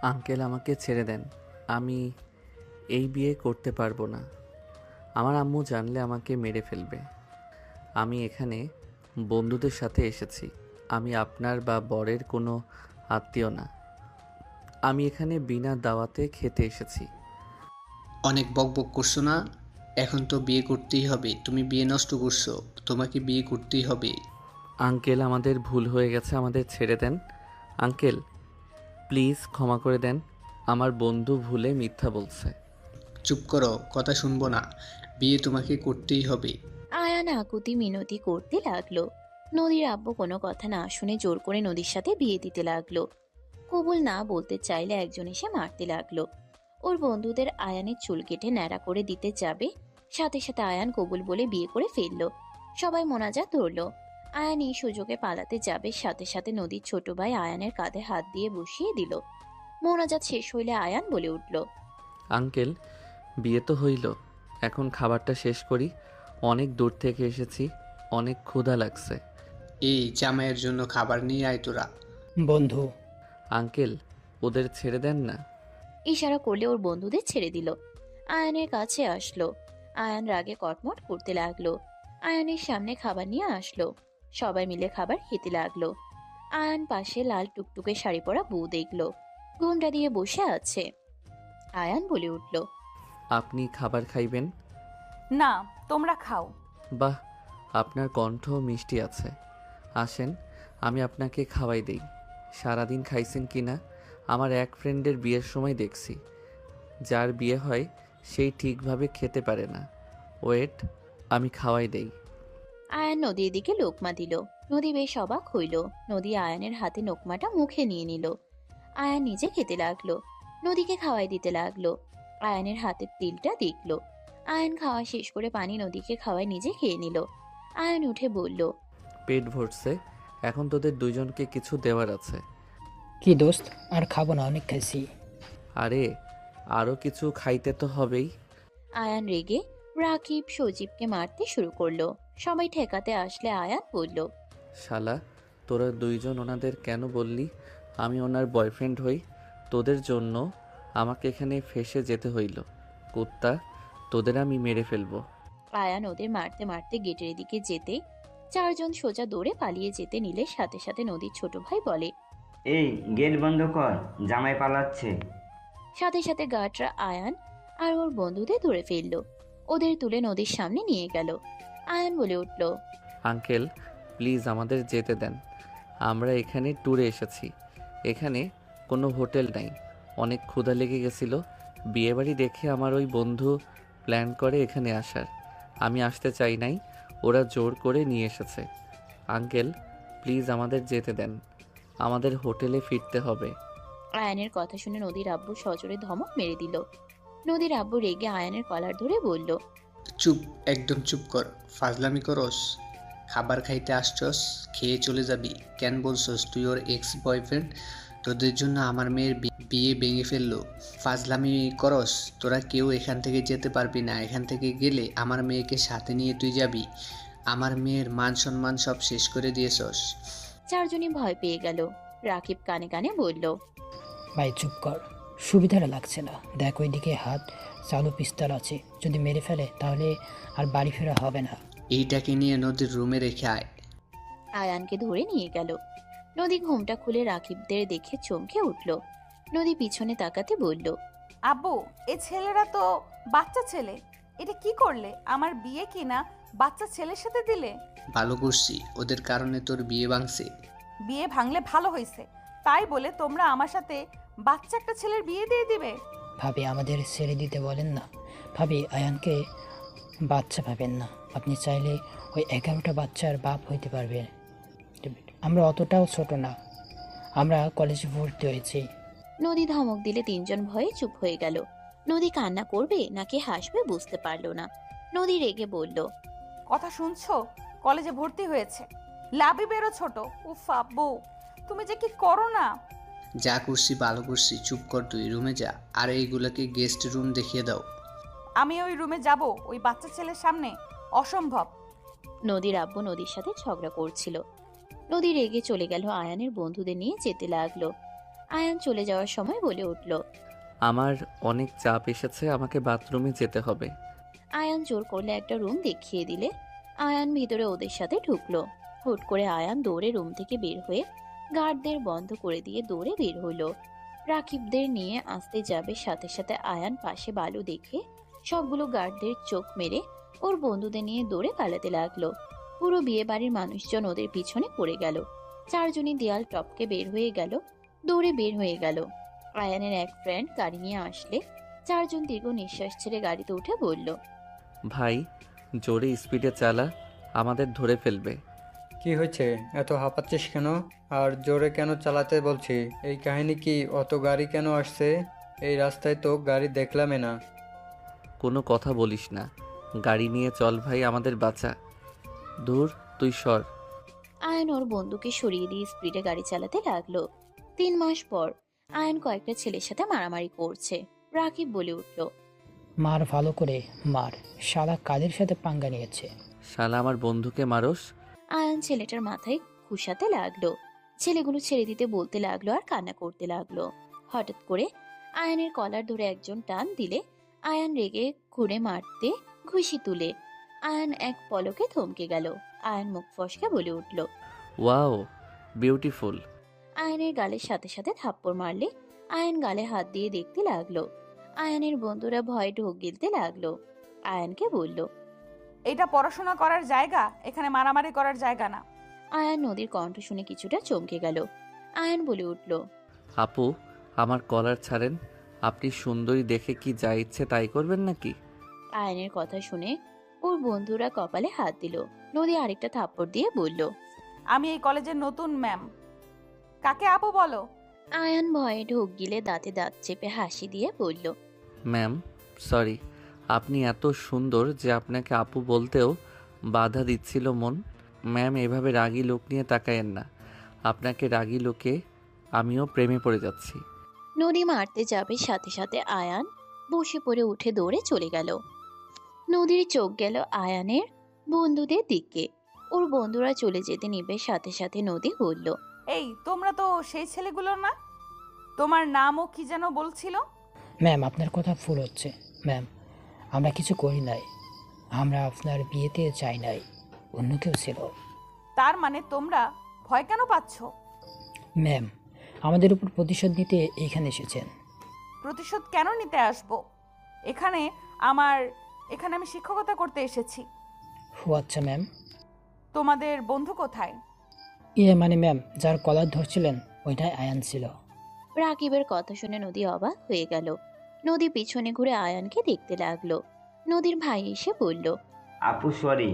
Uncle আমাকে ছেড়ে দেন। আমি এই বিয়ে করতে পারবো না। আমার আম্মু জানলে আমাকে মেরে ফেলবে। আমি এখানে বন্ধুদের সাথে এসেছি। আমি আপনার বা বরের কোনো আত্মীয় না। আমি এখানে বিনা দাওয়াতে খেতে এসেছি। অনেক বকবক করছো না? এখন তো বিয়ে করতেই হবে। তুমি বিয়ে নষ্ট করছো। তোমাকে বিয়ে করতেই হবে। আঙ্কেল আমাদের ভুল হয়ে গেছে, আমাদের ছেড়ে দেন। আঙ্কেল প্লিজ ক্ষমা করে দেন। আমার বন্ধু ভুলে মিথ্যা বলছে। চুপ করো, কথা শুনবো না। বিয়ে তোমাকে করতেই হবে। আয়ান আকুতি মিনতি করতে লাগলো। নদীর আব্বু কোনো কথা না শুনে জোর করে নদীর সাথে বিয়ে দিতে লাগলো। কবুল না বলতে চাইলে একজন এসে মারতে লাগলো। ওর বন্ধুদের আয়ানের চুল কেটে ন্যাড়া করে দিতে যাবে, সাথে সাথে আয়ান কবুল বলে বিয়ে করে ফেললো। সবাই মোনাজাত ধরলো। আয়ান এই সুযোগে পালাতে যাবে, সাথে সাথে নদীর ছোট ভাই আয়ানের কাঁধে হাত দিয়ে বসিয়ে দিল। মোনাজাত শেষ হইলে আয়ান বলে উঠল, আঙ্কেল বিয়ে তো হইল, এখন খাবারটা শেষ করি। অনেক দূর থেকে এসেছি, অনেক ক্ষুধা লাগছে। এই জামাইয়ের জন্য খাবার নিয়ে আয় তোরা। বন্ধু। আঙ্কেল ওদের ছেড়ে দেন না। ইশারা করলে ওর বন্ধুদের ছেড়ে দিল। আয়ানের কাছে আসলো। আয়ান রাগে কটমট করতে লাগলো। আয়ানের সামনে খাবার নিয়ে আসলো। সবাই মিলে খাবার খেতে লাগলো। আয়ান পাশে লাল টুকটুকে শাড়ি পরা বউ দেখলো, ঘোমটা দিয়ে বসে আছে। আয়ান বলে উঠল, আপনি খাবার খাইবেন? না, তোমরা খাও। বাহ, আপনার কণ্ঠ মিষ্টি আছে। আসেন আমি আপনাকে খাওয়াই দেই। সারাদিন খাইছেন কি না আমার এক ফ্রেন্ডের বিয়ের সময় দেখছি। যার বিয়ে হয় সেই ঠিকভাবে খেতে পারে না। ওয়েট, আমি খাওয়াই দেই। আয়ান নদীর দিকে লোকমা দিল। নদী বেশ অবাক হইল। নদী আয়ানের হাতে নোকমাটা মুখে নিয়ে নিল। আয়ান নিজে খেতে লাগলো। নদীকে খাওয়াই দিতে লাগলো। আয়ানের হাতের তিলটা দেখলো। আয়ান খাওয়া শেষ করে পানি নদীকে খাওয়াই নিজে খেয়ে নিল। আয়ান উঠে বলল, পেট ভরছে, এখন তোদের দুইজনকে কিছু দেওয়ার আছে। কি দোস্ত, আর খাবো না, অনেক খাইছি। আরে আরও কিছু খাইতে তো হবেই। আয়ান রেগে রাকিব সজীবকে মারতে শুরু করলো। সবাই ঠেকাতে আসলে আয়ান বলল, শালা তোরা দুইজন ওনাদের কেন বললি আমি ওনার বয়ফ্রেন্ড হই? তোদের জন্য আমাকে এখানে ফেঁসে যেতে হইল। কুত্তা, তোদের আমি মেরে ফেলবো। আয়ান ওদের মারতে মারতে গেটের দিকে যেতে চারজন সোজা দৌড়ে পালিয়ে যেতে নিলে সাথে সাথে নদীর ছোট ভাই বলে, এই গেট বন্ধ কর, জামাই পালাচ্ছে। সাথে সাথে গার্ডরা আয়ান আর ওর বন্ধুদের ধরে ফেললো। ওদের তুলে নদীর সামনে নিয়ে গেল। আয়ান বলে উঠল, আঙ্কেল প্লিজ আমাদের যেতে দেন। আমরা এখানে ট্যুরে এসেছি। এখানে কোনো হোটেল নাই। অনেক ক্ষুধা লেগে গেছিল। বিয়েবাড়ি দেখে আমার ওই বন্ধু প্ল্যান করে এখানে আসার। আমি আসতে চাই নাই, ওরা জোর করে নিয়ে এসেছে। আঙ্কেল প্লিজ আমাদের যেতে দেন, আমাদের হোটেলে ফিরতে হবে। আয়ানের কথা শুনে নদীর আব্বু সজোরে ধমক মেরে দিল। নদীর আব্বু রেগে আয়ানের কলার ধরে বলল, চুপ, একদম চুপ কর। ফাজলামি করস? খাবার খাইতে আসছস, খেয়ে চলে যাবি। কেন বলছস তুই ওর এক্স বয়ফ্রেন্ড? তোদের জন্য আমার মেয়ের বিয়ে ভেঙে ফেললো। ফাজলামি করস? তোরা কেউ এখান থেকে যেতে পারবি না। এখান থেকে গেলে আমার মেয়েকে সাথে নিয়ে তুই যাবি। আমার মেয়ের মান সম্মান সব শেষ করে দিয়েছস। চারজনই ভয় পেয়ে গেল। রাকিব কানে কানে বলল, ভাই চুপ কর, সুবিধাটা লাগছে না। দেখ ওইদিকে হাত চালু পিস্তল আছে, যদি মেরে ফেলে তাহলে আর বাড়ি ফেরা হবে না। এইটাকে নিয়ে নদীর রুমে রেখে আয়। আয়ানকে ধরে নিয়ে গেল। নদী ঘোমটা খুলে রাকিবদের দেখে চমকে উঠল। নদী পিছনে তাকাতে বলল, আব্বু, এই ছেলেরা তো বাচ্চা ছেলে। এটা কি করলে? আমার বিয়ে কি না বাচ্চা ছেলের সাথে দিলে? ভালো করছি, ওদের কারণে তোর বিয়ে ভাঙছে। বিয়ে ভাঙলে ভালো হয়েছে, তাই বলে তোমরা আমার সাথে বাচ্চা একটা ছেলের বিয়ে দিয়ে দিবে? ভাবি আমাদের ছেড়ে দিতে বলেন না। ভাবি আয়ানকে বাচ্চা ভাবেন না। আপনি চাইলে ওই 11টা বাচ্চার বাপ হইতে পারবেন। আমরা অতটাও ছোট না, আমরা কলেজে ভর্তি হয়েছি। নদী ধমক দিলে তিনজন ভয়ে চুপ হয়ে গেল। নদী কান্না করবে নাকি হাসবে বুঝতে পারলো না। নদী রেগে বলল, কথা শুনছো? কলেজে ভর্তি হয়েছে, লাভি বেরো ছোট। উফ আব্বু, তুমি যে কি করো না। যা করছি ভালো করছি, চুপ কর তুই, রুমে যা। আর এইগুলোকে গেস্ট রুম দেখিয়ে দাও। আমি ওই রুমে যাব ওই বাচ্চা ছেলের সামনে? অসম্ভব। নদীর আব্বু নদীর সাথে ঝগড়া করছিল। নদী রেগে চলে গেল, আয়ানের বন্ধুদের নিয়ে যেতে লাগলো। আয়ান চলে যাওয়ার সময় বলে উঠল। আমার অনেক চাপ এসেছে, আমাকে বাথরুমে যেতে হবে। আয়ান জোর করলে একটা রুম দেখিয়ে দিলে আয়ান ভিতরে ওদের সাথে ঢুকলো। হুট করে আয়ান দৌড়ে রুম থেকে বের হয়ে গার্ডদের বন্ধ করে দিয়ে দৌড়ে বের হলো। রাকিবদের নিয়ে আসতে যাবে, সাথে সাথে আয়ান পাশে বালু দেখে সবগুলো গার্ডদের চোখ মেরে ওর বন্ধুদের নিয়ে দৌড়ে পালাতে লাগলো। পুরো বিয়ে বাড়ির মানুষজন ওদের পিছনে পড়ে গেল। চারজনই দেয়াল টপকে বের হয়ে গেল, দৌড়ে বের হয়ে গেল। আয়ানের এক ফ্রেন্ড গাড়ি নিয়ে আসলে চারজন দীর্ঘ নিঃশ্বাস ছেড়ে গাড়িতে উঠে বলল, ভাই জোরে স্পিডে চালা, আমাদের ধরে ফেলবে। কি হয়েছে, এত হাঁপাচ্ছিস কেন? আর জোরে কেন চালাতে বলছি? এই কাহিনী কি? অত গাড়ি কেন আসছে? এই রাস্তায় তো গাড়ি দেখলামই না। কোনো কথা বলিস না, গাড়ি নিয়ে চল ভাই, আমাদের বাঁচা। দূর, তুই সর। আয়ন ওর বন্ধুকে সরিয়ে দিয়ে স্পিডে গাড়ি চালাতে লাগলো। 3 মাস পর আয়ন কয়েকটা ছেলের সাথে মারামারি করছে। রাকিব বলে উঠল, মার ভালো করে মার, শালা কাদের সাথে পাঙ্গা নিয়েছে। শালা আমার বন্ধুকে মারস? আয়ন ছেলেটার মাথায় ঘুষাতে লাগলো। ছেলেগুলো ছেড়ে দিতে বলতে লাগলো আর কান্না করতে লাগলো। হঠাৎ করে আয়নের কলার ধরে একজন টান দিলে আয়ন রেগে ঘুরে মারতে ঘুষি তুলে আয়ন এক পলকে থমকে গেল। আয়ন মুখ ফসকে বলে উঠল, ওয়াও, বিউটিফুল। আয়নের গালের সাথে সাথে থাপ্পড় মারলে আয়ন গালে হাত দিয়ে দেখতে লাগলো। আয়নের বন্ধুরা ভয়ে ঢোক গিলতে লাগলো। আয়নকে বলল, এটা পড়াশোনা করার জায়গা, এখানে মারামারি করার জায়গা না। আয়ন নদীর কণ্ঠ শুনে কিছুটা চমকে গেল। আয়ন বলে উঠল, আপু, আমার কলার ছাড়েন। আপনি সুন্দরী দেখে কি যা ইচ্ছে তাই করবেন নাকি? আয়নের কথা শুনে ওর বন্ধুরা কপালে হাত দিল। নদী আরেকটা থাপ্পড় দিয়ে বলল, আমি এই কলেজের নতুন ম্যাম, কাকে আপু বলো? আয়ান ভয়ে ঢোক গিলে দাঁতে দাঁত চেপে হাসি দিয়ে বলল, ম্যাম সরি, আপনি এত সুন্দর যে আপনাকে আপু বলতেও বাধা দিচ্ছিল মন। ম্যাম এভাবে রাগী লোক নিয়ে তাকায়েন না, আপনাকে রাগী লোকে আমিও প্রেমে পড়ে যাচ্ছি। নদী মারতে যাবে, সাথে সাথে আয়ান বসে পড়ে উঠে দৌড়ে চলে গেল। নদীর চোখ গেল আয়ানের বন্ধুদের দিকে। ওর বন্ধুরা চলে যেতে নিবে, সাথে সাথে নদী বলল, এই তোমরা তো সেই ছেলেগুলো না? তোমার নামও কি যেন বলছিল? ম্যাম আপনার কথা ভুল হচ্ছে। ম্যাম আমরা কিছু করি নাই, আমরা আপনার বিয়েতে যাই নাই, অন্য কেউ ছিল। তার মানে তোমরা ভয় কেন পাচ্ছ? ম্যাম আমাদের উপর প্রতিশোধ নিতে এইখানে এসেছেন। প্রতিশোধ কেন নিতে আসবো? এখানে আমি শিক্ষকতা করতে এসেছি। ও আচ্ছা ম্যাম। তোমাদের বন্ধু কোথায়? মানে ম্যাম যার কলার ধরছিলেন ওইটাই আয়ান ছিল। রাকিবের কথা শুনে নদী অবাক হয়ে গেল। নদী পিছনে ঘুরে আয়ানকে দেখতে লাগলো। নদীর ভাই এসে বলল, আপু সরি,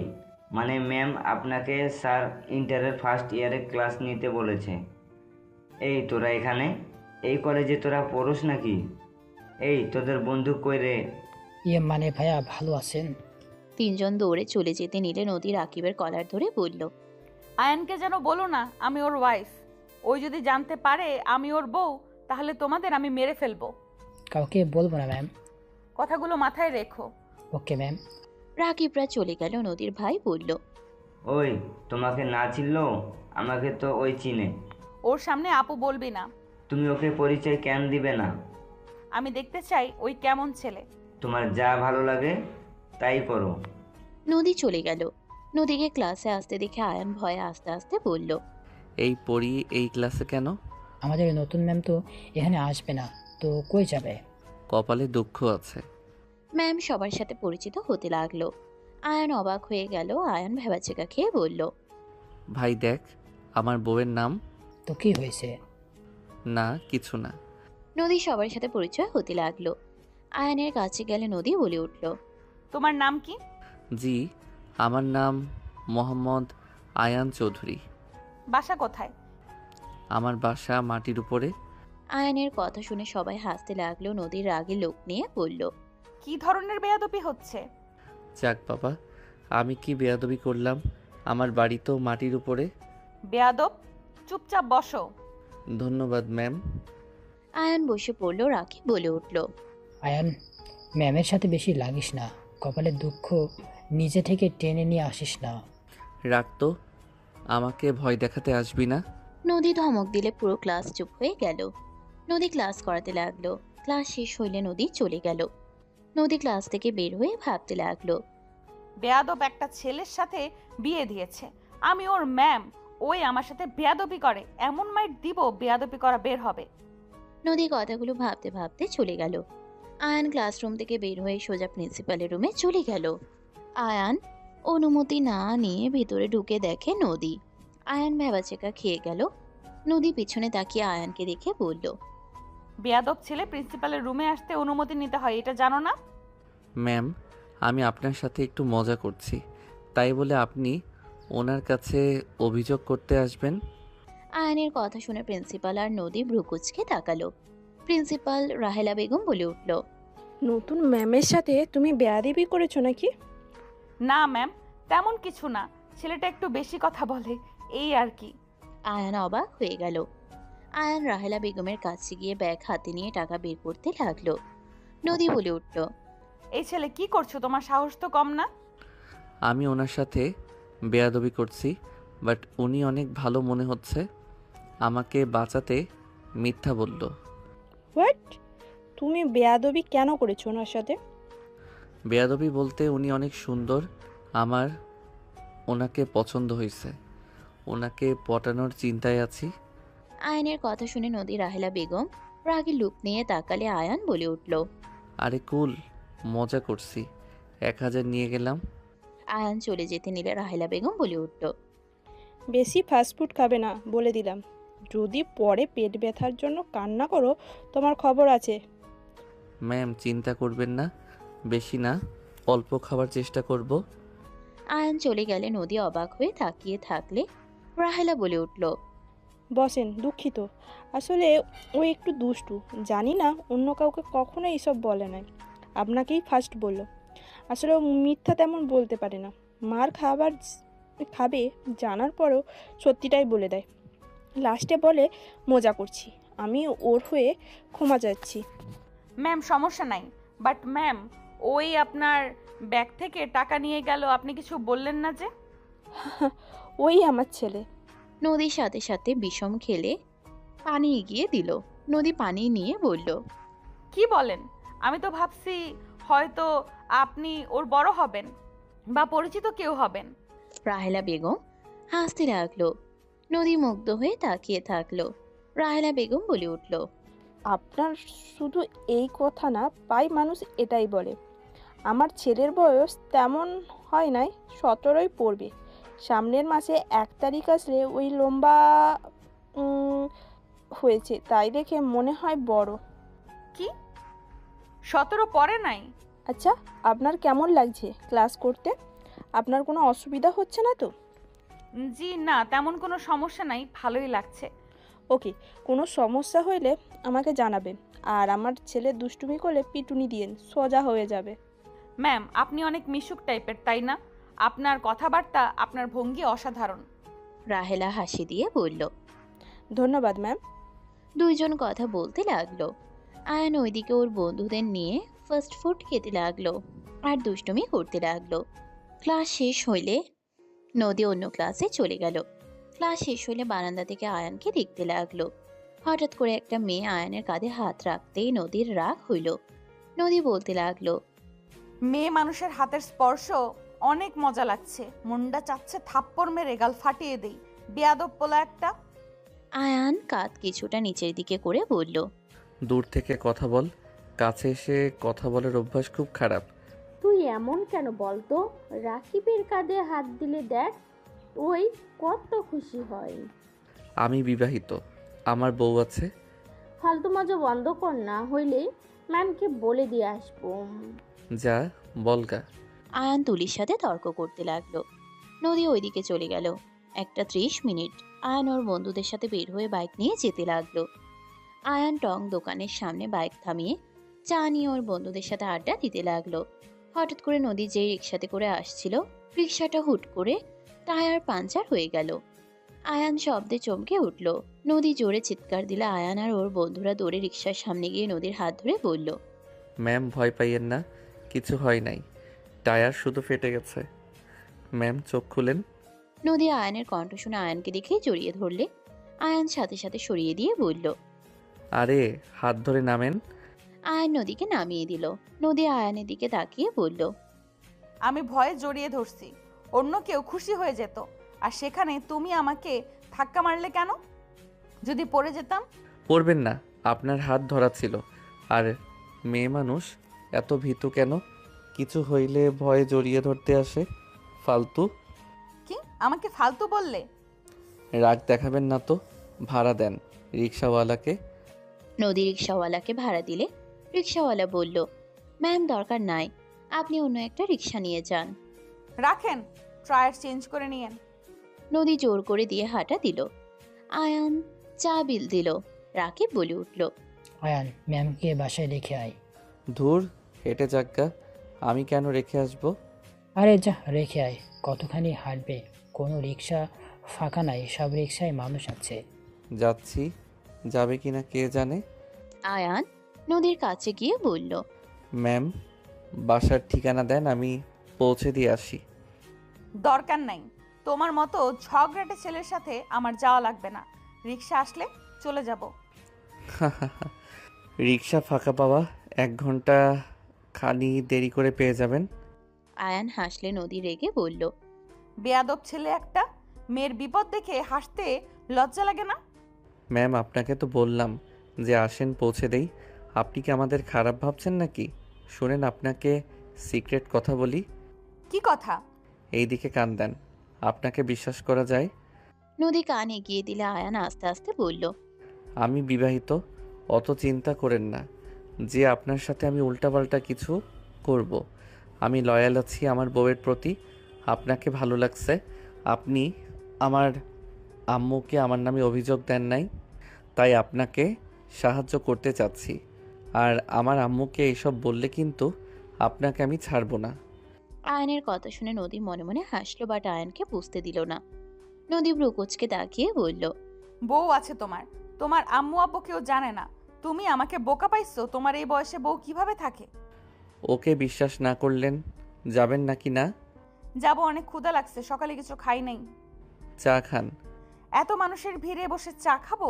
মানে ম্যাম আপনাকে স্যার ইন্টারের ফার্স্ট ইয়ারে ক্লাস নিতে বলেছে। এই তোরা এখানে, এই কলেজে তোরা পড়োস নাকি? এই তোদের বন্ধু কই রে? মানে ভাইয়া ভালো আছেন? 3 জন দৌড়ে চলে যেতে নিলে নদী রাকিবের কলার ধরে বলল, আয়ানকে যেন বলো না আমি ওর ওয়াইফ। ওই যদি জানতে পারে আমি ওর বউ, তাহলে তোমাদের আমি মেরে ফেলবো। কাউকে বলবো না ম্যাম। কথাগুলো মাথায় রেখো। Okay ma'am. রাকিবরা চলে গেল। নদীর ভাই বলল, ওই তোমাকে না চিনলো, আমাকে তো ওই চিনে। ওর সামনে আপু বলবি না। তুমি ওকে পরিচয় কেন দিবে না? আমি দেখতে চাই ওই কেমন ছেলে। তোমার যা ভালো লাগে তাই করো। নদী চলে গেল। নদীকে ক্লাসে আসতে দেখে আয়ান ভয়ে আস্তে আস্তে বলল, এই পড়ি এই ক্লাসে কেন? আমাদের নতুন ম্যাম তো এখানে আসবে না, তো কই যাবে? কপালে দুঃখ আছে। ম্যাম সবার সাথে পরিচিত হতে লাগলো। আয়ান অবাক হয়ে গেল। আয়ান ভেবাচেকা খেয়ে বলল, ভাই দেখ, আমার বউয়ের নাম। তো কি হয়েছে? না কিছু না। নদী সবার সাথে পরিচয় হতে লাগলো। আয়ানের কাছে গেলে নদী বলে উঠল, তোমার নাম কি? জি, আমার নাম মোহাম্মদ আয়ান চৌধুরী। বাসা কোথায়? আমার বাসা মাটির উপরে। আয়ানের কথা শুনে সবাই হাসতে লাগলো। নদীর রাগে লোক নিয়ে বলল, কি ধরনের বেয়াদবি হচ্ছে? যাক বাবা, আমি কি বেয়াদবি করলাম? আমার বাড়ি তো মাটির উপরে। বেয়াদব, চুপচাপ বসো। ধন্যবাদ ম্যাম। আয়ান বসে পড়ল। রাকিব বলে উঠল, আয়ান ম্যামের সাথে বেশি লাগিস না, কপালের দুঃখ নিজে থেকে টেনে নিয়ে আসিস না। রাখতো, আমাকে ভয় দেখাতে আসবি না। নদী ধমক দিলে পুরো ক্লাস চুপ হয়ে গেল। নদী ক্লাস করাতে লাগলো। ক্লাস শেষ হইলে নদী চলে গেল। নদী ক্লাস থেকে বের হয়ে ভাবতে লাগলো। বেয়াদব একটা ছেলের সাথে বিয়ে দিয়েছে, আমি ওর ম্যাম, ওই আমার সাথে বেয়াদবি করে, এমন মাইট দিব বেয়াদবি করা বের হবে। নদী কথাগুলো ভাবতে ভাবতে চলে গেল। আয়ান ক্লাসরুম থেকে বের হয়ে সোজা প্রিন্সিপালের রুমে চলে গেল। আয়ান অনুমতি না নিয়ে ভিতরে ঢুকে দেখে নদী। আয়ান ভ্যাবাচেকা খেয়ে গেল। নদী পিছনে তাকিয়ে আয়ানকে দেখে বলল, বেয়াদব ছেলে প্রিন্সিপালের রুমে আসতে অনুমতি নিতে হয়, এটা জানো না? ম্যাম, আমি আপনার সাথে একটু মজা করছি, তাই বলে আপনি ওনার কাছে অভিযোগ করতে আসবেন? আয়ানের কথা শুনে প্রিন্সিপাল আর নদী ভ্রুকুচকে তাকালো। প্রিন্সিপাল রাহেলা বেগম বলে উঠল, নতুন ম্যামের সাথে তুমি বেয়াদবি করেছো নাকি? না ম্যাম, তেমন কিছু না, ছেলেটা একটু বেশি কথা বলে, এই আর কি। আয়ান অবাক হয়ে গেল। আয়ান রাহেলা বেগমের কাছে গিয়ে ব্যাগ হাতে নিয়ে টাকা বের করতে লাগলো। নদী বলে উঠল, এই ছেলে কি করছো, তোমার সাহস তো কম না? আমি ওনার সাথে বেয়াদবি করছি, বাট উনি অনেক ভালো মনে হচ্ছে। আমাকে বাঁচাতে মিথ্যা বলল। হোয়াট? তুমি বেয়াদবি কেন করেছো ওনার সাথে? বেয়াদবি বলতে উনি অনেক সুন্দর, আমার ওনাকে পছন্দ হয়েছে, ওনাকে পটানোর চিন্তায় আছি। আয়ানের কথা শুনে নদী রাহেলা বেগম রাগে লুক নিয়ে তাকালে আয়ান বলে উঠল, আরে কুল, মজা করছি, 1000 নিয়ে গেলাম। আয়ান চলে যেতে নিলে রাহেলা বেগম বলে উঠল, বেশি ফাস্টফুড খাবে না বলে দিলাম। যদি পরে পেট ব্যথার জন্য কান্না করো, তোমার খবর আছে। ম্যাম, চিন্তা করবেন না, বেশি না, অল্প খাবার চেষ্টা করব। আয়ান চলে গেলে নদী অবাক হয়ে তাকিয়ে থাকলে রাহেলা বলে উঠল, বসেন, দুঃখিত। আসলে ও একটু দুষ্টু, জানি না অন্য কাউকে কখনো এইসব বলে নাই, আপনাকেই ফার্স্ট বললো। আসলে ও মিথ্যা তেমন বলতে পারে না, মার খাবে জানার পরেও সত্যিটাই বলে দেয়। লাস্টে বলে মজা করছি। আমি ওর হয়ে ক্ষমা চাচ্ছি। ম্যাম সমস্যা নাই, বাট ম্যাম ওই আপনার ব্যাগ থেকে টাকা নিয়ে গেল, আপনি কিছু বললেন না যে? ওই আমার ছেলে। নদীর সাথে সাথে বিষম খেলে পানি এগিয়ে দিল। নদী পানি নিয়ে বলল, কি বলেন? আমি তো ভাবছি হয়তো আপনি ওর বড় হবেন বা পরিচিত কেউ হবেন। রাহেলা বেগম হাসতে লাগলো। নদী মুগ্ধ হয়ে তাকিয়ে থাকলো। রাহেলা বেগম বলে উঠল, আপনার শুধু এই কথা না, প্রায় মানুষ এটাই বলে। আমার ছেলের বয়স তেমন হয় নাই, 17ই পড়বে। সামনের মাসে 1 তারিখ আসলে ওই লম্বা হয়েছে, তাই দেখে মনে হয় বড়। কি 17 পরে নাই? আচ্ছা, আপনার কেমন লাগছে ক্লাস করতে? আপনার কোনো অসুবিধা হচ্ছে না তো? জি না, তেমন কোনো সমস্যা নাই, ভালোই লাগছে। ওকে, কোনো সমস্যা হইলে আমাকে জানাবেন। আর আমার ছেলে দুষ্টুমি করলে পিটুনি দিয়েন, সোজা হয়ে যাবে। ম্যাম আপনি অনেক মিশুক টাইপের, তাই না? আপনার কথাবার্তা, আপনার ভঙ্গি অসাধারণ। রাহেলা হাসি দিয়ে বলল। ধন্যবাদ ম্যাম। দুইজন কথা বলতে লাগলো। আয়ান ওইদিকে ওর বন্ধুদের নিয়ে ফাস্ট ফুড খেতে লাগলো আর দুষ্টুমি করতে লাগলো। ক্লাস শেষ হইলে নদী অন্য ক্লাসে চলে গেল। ক্লাস শেষ হইলে বারান্দা থেকে আয়ানকে দেখতে লাগলো। হঠাৎ করে একটা মেয়ে আয়ানের কাঁধে হাত রাখতেই নদীর রাগ হইল। নদী বলতে লাগলো, মেয়ে মানুষের হাতের স্পর্শ অনেক মজা লাগছে, মুন্ডা চাচ্ছে থাপ্পড় মেরে গাল ফাটিয়ে দেই, বেয়াদব পোলা একটা। আয়ান কাঁধ কিছুটা নিচের দিকে করে বলল, দূর থেকে কথা বল, কাছে এসে কথা বলার অভ্যাস খুব খারাপ। তুই এমন কেন বলতো? রাকিবের কাঁধে হাত দিলে দেখ, ওই কত খুশি হয়। আমি বিবাহিত, আমার বউ আছে। ফালতু মজা বন্ধ কর, না হইলে ম্যামকে বলে দিয়ে আসবো। যা বলগা। আয়ান তুলির সাথে তর্ক করতে লাগলো। নদী ওইদিকে চলে গেল। 1:30 মিনিট আয়ান ওর বন্ধুদের সাথে বের হয়ে বাইক নিয়ে যেতে লাগলো। আয়ান টং দোকানের সামনে বাইক থামিয়ে চা নিয়ে ওর বন্ধুদের সাথে আড্ডা দিতে লাগলো। হঠাৎ করে নদী যেই রিক্সাতে করে আসছিল, রিক্সাটা হুট করে টায়ার পাঞ্চার হয়ে গেল। আয়ান শব্দে চমকে উঠল। নদী জোরে চিৎকার দিলে আয়ান আর ওর বন্ধুরা দৌড়ে রিক্সার সামনে গিয়ে নদীর হাত ধরে বলল, ম্যাম ভয় পাইয়েন না, কিছু হয় নাই, টায়ার শুধু ফেটে গেছে। ম্যাম চোখ খুলেন। নদী আয়ানের কণ্ঠ শুনে আয়ানকে দেখেই জড়িয়ে ধরলে। আয়ান সাথে সাথে সরিয়ে দিয়ে বলল, আরে হাত ধরে নামেন। আয়ান নদীকে নামিয়ে দিল। নদী আয়ানের দিকে তাকিয়ে বলল, আমি ভয়ে জড়িয়ে ধরছি, অন্য কেউ খুশি হয়ে যেত, আর সেখানে তুমি আমাকে ধাক্কা মারলে কেন? যদি পড়ে যেতাম? পড়বেন না, আপনার হাত ধরা ছিল। আর মেয়ে মানুষ এত ভীতু কেন? কিছু হইলে ভয়ে জড়িয়ে ধরতে আসে। ফালতু। কি আমাকে ফালতু বললে? রাগ দেখাবেন না তো। ভাড়া দেন রিক্সাওয়ালাকে। নদী রিক্সাওয়ালাকে ভাড়া দিলে রিক্সাওয়ালা বলল, ম্যাম দরকার নাই, আপনি অন্য একটা রিক্সা নিয়ে যান। রাখেন, টায়ার চেঞ্জ করে নিয়েন। নদী জোর করে দিয়ে হাঁটা দিল। আয়ান চা বিল দিল। রাকিব বলে উঠল, আয়ান ম্যামকে বাসায় রেখে আয়। ধুর, হেঁটে যাক্কা, আমি কেন রেখে আসবো? আরে যা রেখে আয়, কতখানি হাঁটবে? কোনো রিক্সা ফাঁকা নাই, সব রিক্সায় মানুষ আছে। যাচ্ছি, যাবে কিনা কে জানে। আয়ান নদীর কাছে গিয়ে বলল, ম্যাম, বাসার ঠিকানা দেন, আমি পৌঁছে দিয়ে আসি। দরকার নাই, তোমার মতো ঝগড়াটে ছেলের সাথে আমার যাওয়া লাগবে না। রিক্সা আসলে চলে যাব। রিক্সা ফাঁকা পাওয়া 1 ঘন্টা খানি দেরি করে পেয়ে যাবেন। আয়ান হাসলে নদী রেগে বলল, বেয়াদব ছেলে একটা, মেয়ের বিপদ দেখে হাসতে লজ্জা লাগে না? ম্যাম, আপনাকে তো বললাম যে আসেন পৌঁছে দেই। আপনি কি আমাদের খারাপ ভাবছেন নাকি? শুনেন, আপনাকে সিক্রেট কথা বলি। কি কথা? এই দিকে কান দেন, আপনাকে বিশ্বাস করা যায়? নদী কান এগিয়ে দিলে আয়ান আস্তে আস্তে বলল, আমি বিবাহিত, অত চিন্তা করেন না যে আপনার সাথে আমি উল্টাপাল্টা কিছু করব। আমি লয়াল আছি আমার বউয়ের প্রতি। আপনাকে ভালো লাগছে। আপনি আমার আম্মুকে আমার নামে অভিযোগ দেন নাই, তাই আপনাকে সাহায্য করতে চাচ্ছি। আর আমার আম্মুকে এইসব বললে কিন্তু আপনাকে আমি ছাড়বো না। আয়নের কথা শুনে নদী মনে মনে হাসলো, বাট আয়নকে বুঝতে দিল না। নদী ব্রুকুচকে তাকিয়ে বলল, বউ আছে তোমার, তোমার আম্মু আব্বু কেউ জানে না। তুমি আমাকে বোকা পাইছো? তোমার এই বয়সে বউ কিভাবে থাকে? ওকে বিশ্বাস না করলেন যাবেন নাকি না? যাবো, অনেক ক্ষুধা লাগছে, সকালে কিছু খাই নাই। চা খান। এত মানুষের ভিড়ে বসে চা খাবো?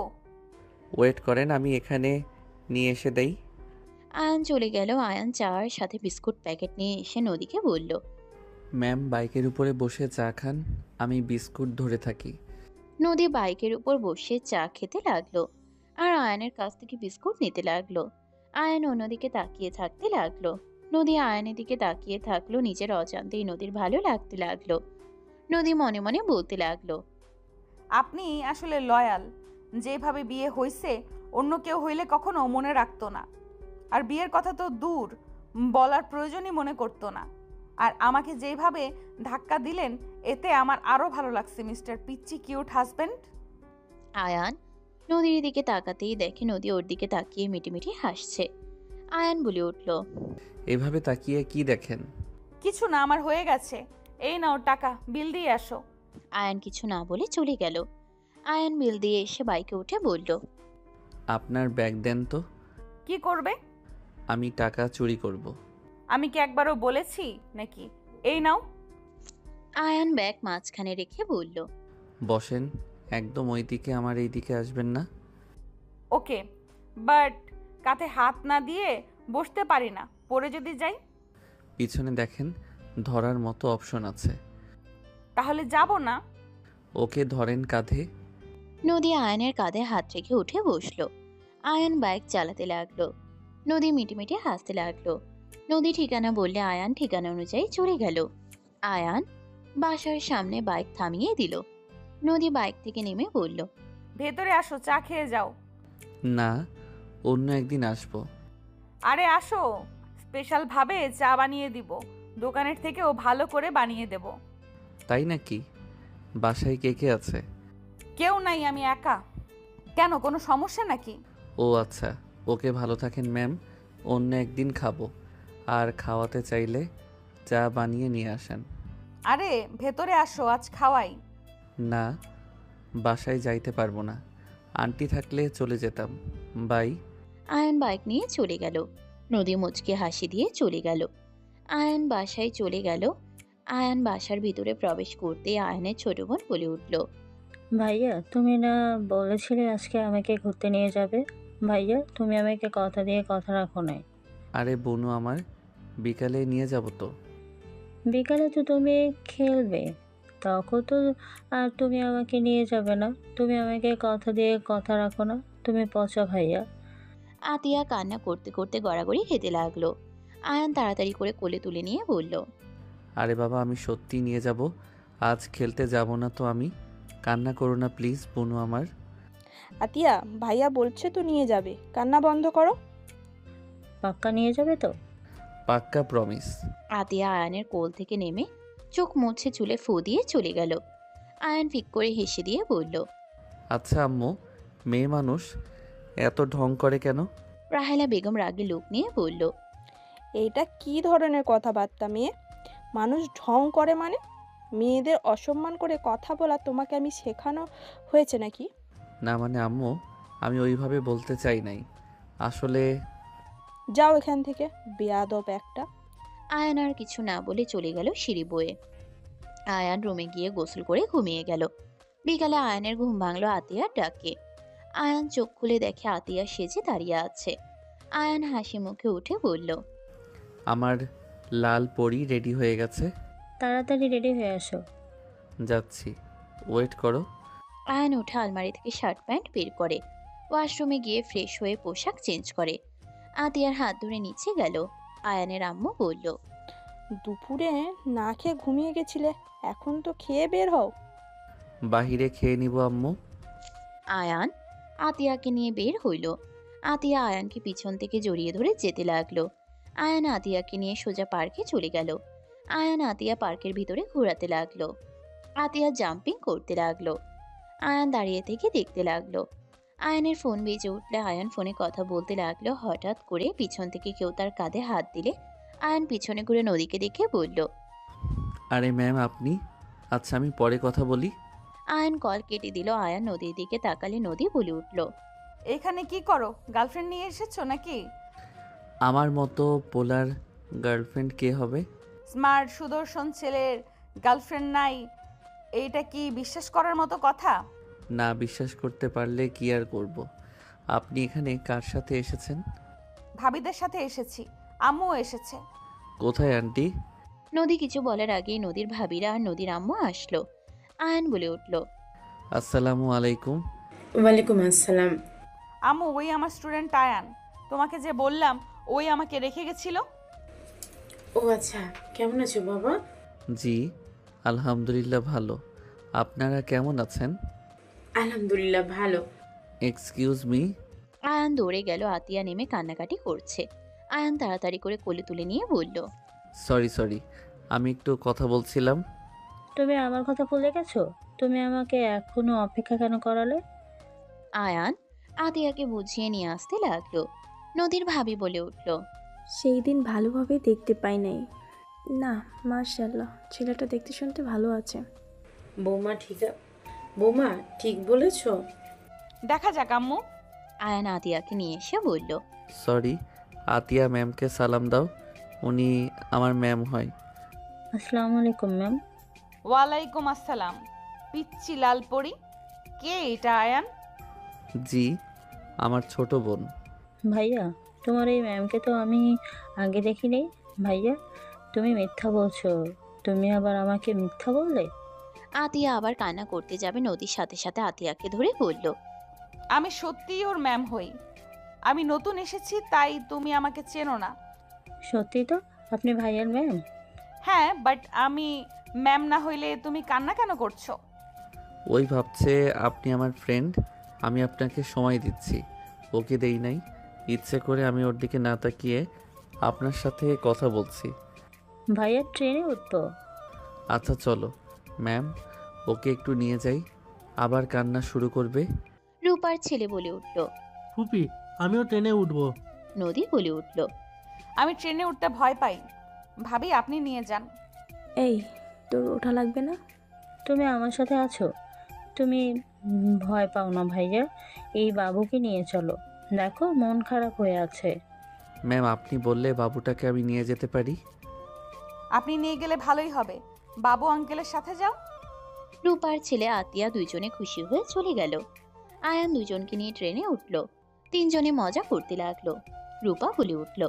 ওয়েট করেন, আমি এখানে নিয়ে এসে দেই। আয়ান চলে গেল। আয়ান চার সাথে বিস্কুট প্যাকেট নিয়ে এসে নদীকে বলল, ম্যাম, বাইকের উপরে বসে চা খান, আমি বিস্কুট ধরে থাকি। নদী বাইকের উপর বসে চা খেতে লাগলো আর আয়নের কাছ থেকে বিস্কুট নিতে লাগলো। আয়ন অন্যদিকে তাকিয়ে থাকতে লাগলো। নদী আয়নের দিকে তাকিয়ে থাকলো। নিজের অজান্তেই নদীর ভালো লাগতে লাগলো। নদী মনে মনে বলতে লাগলো, আপনি আসলে লয়াল। যেভাবে বিয়ে হইছে অন্য কেউ হইলে কখনো মনে রাখতো না, আর বিয়ের কথা তো দূর, বলার প্রয়োজনই মনে করতো না। আর আমাকে যেভাবে ধাক্কা দিলেন এতে আমার আরো ভালো লাগছে মিস্টার পিচ্চি কিউট হাজবেন্ড। আয়ান নদীর দিকে তাকাতেই দেখে নদী ওর দিকে তাকিয়ে মিটিমিটি হাসছে। আয়ান বলে উঠল, এভাবে তাকিয়ে কি দেখেন? কিছু না, আমার হয়ে গেছে। এই নাও টাকা, বিল দিয়ে আসো। আয়ান কিছু না বলে চলে গেল। আয়ান বিল দিয়ে এসে বাইকে উঠে বলল, আপনার ব্যাগ দেন তো। কি করবে? আমি টাকা চুরি করব। আমি কি একবারও বলেছি নাকি? এই নাও। আয়ান ব্যাগ মাঝখানে রেখে বলল, বসেন, একদম ওই দিকে, আমার এই দিকে আসবেন না। ওকে, বাট কাঁধে হাত না দিয়ে বসতে পারি না, পড়ে যদি যাই? পিছনে দেখেন, ধরার মতো অপশন আছে। তাহলে যাব না? ওকে ধরেন কাঁধে। নদী আয়নের কাঁধে হাত রেখে উঠে বসলো। আয়ান বাইক চালাতে লাগলো। নদী মিটিমিটি হাসতে লাগলো। নদী ঠিকানা বললে আয়ান ঠিকানা অনুযায়ী চলে গেল। আয়ান বাসার সামনে বাইক থামিয়ে দিল। নদী বাইক থেকে নেমে বলল, ভেতরে আসো, চা খেয়ে যাও। না, অন্য একদিন আসবো। আরে আসো, স্পেশাল ভাবে চা বানিয়ে দিব, দোকানের থেকেও ভালো করে বানিয়ে দেব। তাই নাকি? বাসায় কে কে আছে? কেউ নাই, আমি একা। কেন, কোনো সমস্যা নাকি? ও আচ্ছা, ওকে ভালো থাকেন ম্যাম, অন্য একদিন খাবো। আর খাওয়াতে চাইলে চা বানিয়ে নিয়ে আসেন। আরে ভেতরে আসো, আজ খাওয়াই। না, বাসায় যাইতে পারবো না, আন্টি থাকলে চলে যেতাম। বাই। আয়ান বাইক নিয়ে চলে গেল। নদী মুচকে হাসি দিয়ে চলে গেল। আয়ান বাসায় চলে গেল। আয়ান বাসার ভিতরে প্রবেশ করতে আয়ানের ছোট বোন বলে উঠল, ভাইয়া, তুমি না বলেছিলে আজকে আমাকে ঘুরতে নিয়ে যাবে? ভাইয়া তুমি আমাকে কথা দিয়ে কথা রাখো নাই। আরে বনু আমার, বিকালে নিয়ে যাব তো। বিকালে তো তুমি খেলবে, তখন তো আর তুমি আমাকে নিয়ে যাবে না। তুমি আমাকে কথা দিয়ে কথা রাখো না, তুমি পচা ভাইয়া। আতিয়া কান্না করতে করতে গড়াগড়ি খেতে লাগলো। আয়ান তাড়াতাড়ি করে কোলে তুলে নিয়ে বলল, আরে বাবা, আমি সত্যি নিয়ে যাব। আজ খেলতে যাব না তো আমি। কান্না করো না প্লিজ বনু আমার। আতিয়া, ভাইয়া বলছে তো নিয়ে যাবে, কান্না বন্ধ করো। পাক্কা নিয়ে যাবে তো? পাক্কা প্রমিস। আতিয়া আয়ানের কোল থেকে নেমে চোখ মুছে চুলে ফু দিয়ে চলে গেল। আয়ান ফিক করে হেসে দিয়ে বলল, আচ্ছা আম্মু, মেয়ে মানুষ এত ঢং করে কেন? রাহেলা বেগম রাগে লোক নিয়ে বলল, এইটা কি ধরনের কথাবার্তা মেয়ে? মানুষ ঢং করে মানে? মেয়েদের অসম্মান করে কথা বলা তোমাকে আমি শেখানো হয়েছে নাকি? না মানে আম্মু, আমি ওইভাবে বলতে চাই নাই আসলে। যাও এখান থেকে, বেয়াদব একটা। আয়ান আর কিছু না বলে চলে গেল সিঁড়ি বয়ে। আয়ান রুমে গিয়ে গোসল করে ঘুমিয়ে গেল। বিকালে আয়ানের ঘুম ভাঙলো আতিয়ার ডাকে। আয়ান চোখ খুলে দেখে আতিয়া সেজে দাঁড়িয়ে আছে। আয়ান হাসি মুখে উঠে বলল, আমার লাল পরি রেডি হয়ে গেছে। তাড়াতাড়ি রেডি হয়ে আসো। যাচ্ছি, ওয়েট করো। আয়ান উঠে আলমারি থেকে শার্ট প্যান্ট বের করে ওয়াশরুমে গিয়ে ফ্রেশ হয়ে পোশাক চেঞ্জ করে আতিয়ার হাত ধরে নিচে গেল। আয়ানের আম্মু বলল, দুপুরে না খেয়ে ঘুমিয়ে গেছিলে, এখন তো খেয়ে বের হও। বাহিরে খেয়ে নিব আম্মু। আয়ান আতিয়াকে নিয়ে বের হইল। আতিয়া আয়ানকে পিছন থেকে জড়িয়ে ধরে যেতে লাগলো। আয়ান আতিয়াকে নিয়ে সোজা পার্কে চলে গেল। আয়ান আতিয়া পার্কের ভিতরে ঘোরাতে লাগলো। আতিয়া জাম্পিং করতে লাগলো। আয়ান দাঁড়িয়ে থেকে দেখতে লাগলো। আয়ানের ফোন বেজে উঠলে আয়ান ফোনে কথা বলতে লাগলো। হঠাৎ করে পিছন থেকে কেউ তার কাঁধে হাত দিলে আয়ান পিছনে ঘুরে নদীকে দেখে বলল, আরে ম্যাম আপনি? আচ্ছা আমি পরে কথা বলি। আয়ান কল কেটে দিল। আয়ান নদীর দিকে তাকালে নদী বলে উঠল, এখানে কি করো? গার্লফ্রেন্ড নিয়ে এসেছো নাকি? আমার মতো পোলার গার্লফ্রেন্ড কে হবে? স্মার্ট সুদর্শন ছেলের গার্লফ্রেন্ড নাই, এইটা কি বিশ্বাস করার মতো কথা? না বিশ্বাস করতে পারলে কি আর করব। আপনি এখানে কার সাথে এসেছেন? ভাবিদের সাথে এসেছি, আম্মুও এসেছে। কোথায় আন্টি? নদী কিছু বলার আগেই নদীর ভাবিরা আর নদীর আম্মু আসলো। আয়ান বলে উঠল, আসসালামু আলাইকুম। ওয়ালাইকুম আসসালাম। আম্মু, ওই আমার স্টুডেন্ট আয়ান, তোমাকে যে বললাম ওই আমাকে রেখে গেছিল। ও আচ্ছা, কেমন আছো বাবা? জি আলহামদুলিল্লাহ ভালো। আপনারা কেমন আছেন? আলহামদুলিল্লাহ ভালো। Excuse me. আয়ান দৌড়ে গেল। আতিয়া নেমে কান্নাকাটি করছে। আয়ান তাড়াতাড়ি করে কোলে তুলে নিয়ে বলল, সরি, আমি একটু কথা বলছিলাম। তুমি আমার কথা ভুলে গেছো? তুমি আমাকে এখনো অপেক্ষা কেন করালে? আয়ান আতিয়াকে বুঝিয়ে নিয়ে আসতে লাগলো। নদীর ভাবি বলে উঠল, সেই দিন ভালোভাবে দেখতে পাই নাই। না, মাশাআল্লাহ, ছেলেটা দেখতে শুনতে ভালো আছে। বৌমা ঠিক বলেছো। দেখা যাক আম্মু। আয়ান আতিয়াকে নিয়ে এসে বলল, সরি, আতিয়া ম্যামকে সালাম দাও, উনি আমার ম্যাম হয়। আসসালামু আলাইকুম ম্যাম। ওয়ালাইকুম আসসালাম। পিচ্চি লাল পরি, কে এটা আয়ান? জি, আমার ছোট বোন। ভাইয়া, তোমার এই ম্যামকে তো আমি আগে দেখিনি। ভাইয়া, তুমি মিথ্যা বলছো। তুমি আবার আমাকে মিথ্যা বললে? আতিয়া আবার কান্না করতে যাবে। নদীর সাথে সাথে আতিয়াকে ধরে বলল, আমি সত্যিই ওর ম্যাম হই। আমি নতুন এসেছি, তাই তুমি আমাকে চেনো না। সত্যি তো আপনি ভাইয়ার ম্যাম? হ্যাঁ, বাট আমি ম্যাম না হইলে তুমি কান্না কেন করছো? ওই ভাবছে আপনি আমার ফ্রেন্ড, আমি আপনাকে সময় দিচ্ছি। ওকে দেই নাই, ইচ্ছে করে আমি ওর দিকে না তাকিয়ে আপনার সাথে কথা বলছি। ভাইয়ার ট্রেনে উঠবো? আচ্ছা চলো ম্যাম, ওকে একটু নিয়ে যাই, আবার কান্না শুরু করবে। রূপার ছেলে বলে উঠল, ফুপি আমিও ট্রেনে উঠবো। নদী বলে উঠল, আমি ট্রেনে উঠতে ভয় পাই। ভাবি আপনি নিয়ে যান। এই, তোর ওঠা লাগবে না? তুমি আমার সাথে আছো, তুমি ভয় পাও না ভাইয়া। এই বাবুকে নিয়ে চলো, দেখো মন খারাপ হয়ে আছে। ম্যাম আপনি বললে বাবুটাকে আমি নিয়ে যেতে পারি। আপনি নিয়ে গেলে ভালোই হবে, বাবু আঙ্কেলের সাথে যাও। রূপার ছেলে আতিয়া দুইজনে খুশি হয়ে চলে গেল। আয়ান দুজনকে নিয়ে ট্রেনে উঠল। তিনজনে মজা করতে লাগলো। রূপা বলে উঠল,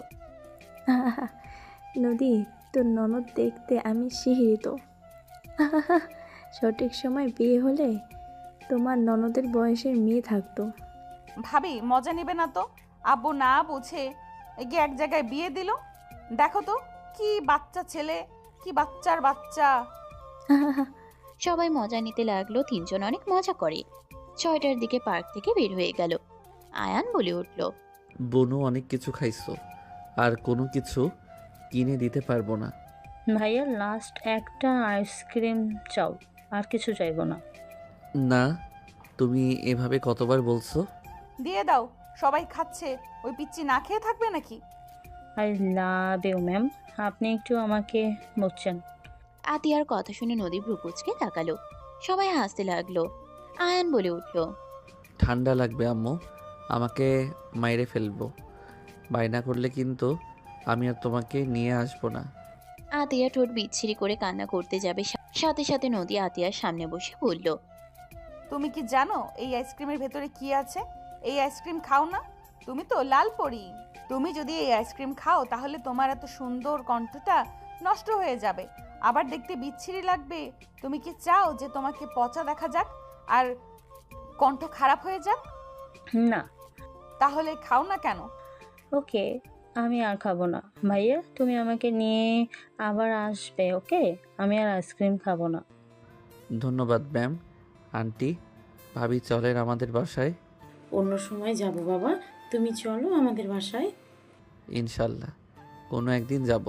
আহা, নদী তোর ননদ দেখতে আমি শিহরিত। আহা, সঠিক সময় বিয়ে হলে তোমার ননদের বয়সের মেয়ে থাকতো। ভাবি মজা নেবে না তো? আব্বু না বুঝে গিয়ে এক জায়গায় বিয়ে দিল। দেখো তো কি বাচ্চা ছেলে, কি বাচ্চার বাচ্চা। আহা, সবাই মজা নিতে লাগলো। তিনজন অনেক মজা করে। 6টার দিকে পার্ক থেকে বের হয়ে গেল। আয়ান বলে উঠল, বনু অনেক কিছু খাইছো, আর কোনো কিছু কিনে দিতে পারবো না। ভাইয়া লাস্ট একটা আইসক্রিম চাও, আর কিছু চাইবো না। না, তুমি এভাবে কতবার বলছো? দিয়ে দাও, সবাই খাচ্ছে, ওই পিচ্চি না খেয়ে থাকবে নাকি? আই লাভ ইউ ম্যাম, আপনি একটু আমাকে বুঝছেন। আতিয়ার কথা শুনে নদী ভ্রুকুচকে তাকালো। সবাই হাসতে লাগলো। আয়ান বলে উঠল, ঠান্ডা লাগবে আম্মু, আমাকে মাইরে ফেলবো। বায়না করলে কিন্তু আমি আর তোমাকে নিয়ে আসবো না। আতিয়া ঠোঁট বিচ্ছিরি করে কান্না করতে যাবে, সাথে সাথে নদী আতিয়ার সামনে বসে বলল, তুমি কি জানো এই আইসক্রিমের ভেতরে কি আছে? এই আইসক্রিম খাও না, তুমি তো লাল পরি। তুমি যদি এই আইসক্রিম খাও তাহলে তোমার এত সুন্দর কণ্ঠটা নষ্ট হয়ে যাবে, আবার দেখতে বিচ্ছিরি লাগবে। তুমি কি চাও যে তোমাকে পচা দেখা যাক আর কণ্ঠ খারাপ হয়ে যাক? না। তাহলে খাও না কেন? ওকে, আমি আর খাবো না। ভাইয়া তুমি আমাকে নিয়ে আবার আসবে, ওকে? আমি আর আইসক্রিম খাবো না। ধন্যবাদ ম্যাম। আন্টি, ভাবি চলেন আমাদের বাসায়। অন্য সময় যাব বাবা, তুমি চলো আমাদের বাসায়। ইনশাল্লাহ কোনো একদিন যাব।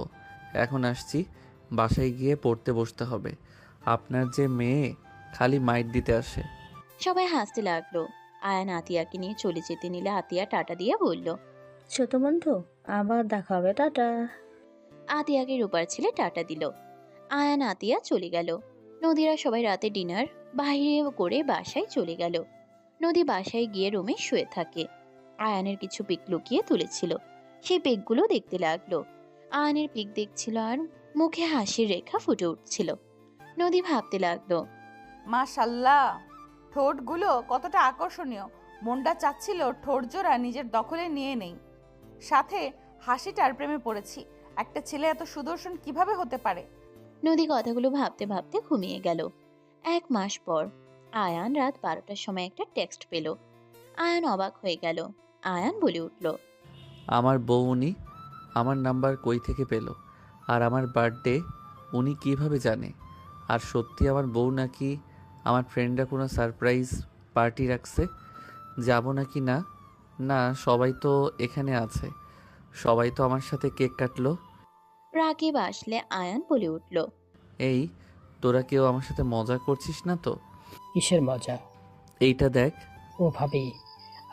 এখন আসছি, বাসায় গিয়ে পড়তে বসতে হবে। আপনার যে মেয়ে খালি মাইট দিতে আসে। সবাই হাসতে লাগলো। আয়ান আতিয়াকে নিয়ে চলে যেতে নিলে আতিয়া টাটা দিয়ে বলল, ছোট বন্ধু, আবার দেখা হবে, টাটা। আতিয়াকে রূপার ছেলে টাটা দিল। আয়ান আতিয়া চলে গেল। নদীরা সবাই রাতে ডিনার বাইরে করে বাসায় চলে গেল। নদী বাসায় গিয়ে রুমে শুয়ে থাকে। আয়ানের কিছু পিক লুকিয়ে তুলেছিল, সেই পিকগুলো দেখতে লাগলো। আয়ানের পিক দেখছিল আর মুখে হাসির রেখা ফুটে উঠছিল। নদী ভাবতে লাগলো, মাশাল্লাহ, ঠোঁটগুলো কতটা আকর্ষণীয়। মনটা চাচ্ছিল ঠোঁট জোড়া নিজের দখলে নিয়ে নেই। সাথে হাসিটার প্রেমে পড়েছি। একটা ছেলে এত সুদর্শন কিভাবে হতে পারে? নদী কথাগুলো ভাবতে ভাবতে ঘুমিয়ে গেল। 1 মাস পর আয়ান রাত 12টার সময় একটা টেক্সট পেল। আয়ান অবাক হয়ে গেল। আয়ান বলে উঠল, আমার বউ উনি আমার নাম্বার কই থেকে পেল? আর আমার বার্থডে উনি কিভাবে জানে? আর সত্যি আমার বউ নাকি আমার ফ্রেন্ডরা কোনো সারপ্রাইজ পার্টি রাখছে? যাব নাকি না? না, সবাই তো এখানে আছে, সবাই তো আমার সাথে কেক কাটলো। রাকিব আসলে আয়ান বলে উঠল, এই তোরা কেউ আমার সাথে মজা করছিস না তো? কিসের মজা? এইটা দেখ। ও ভাবি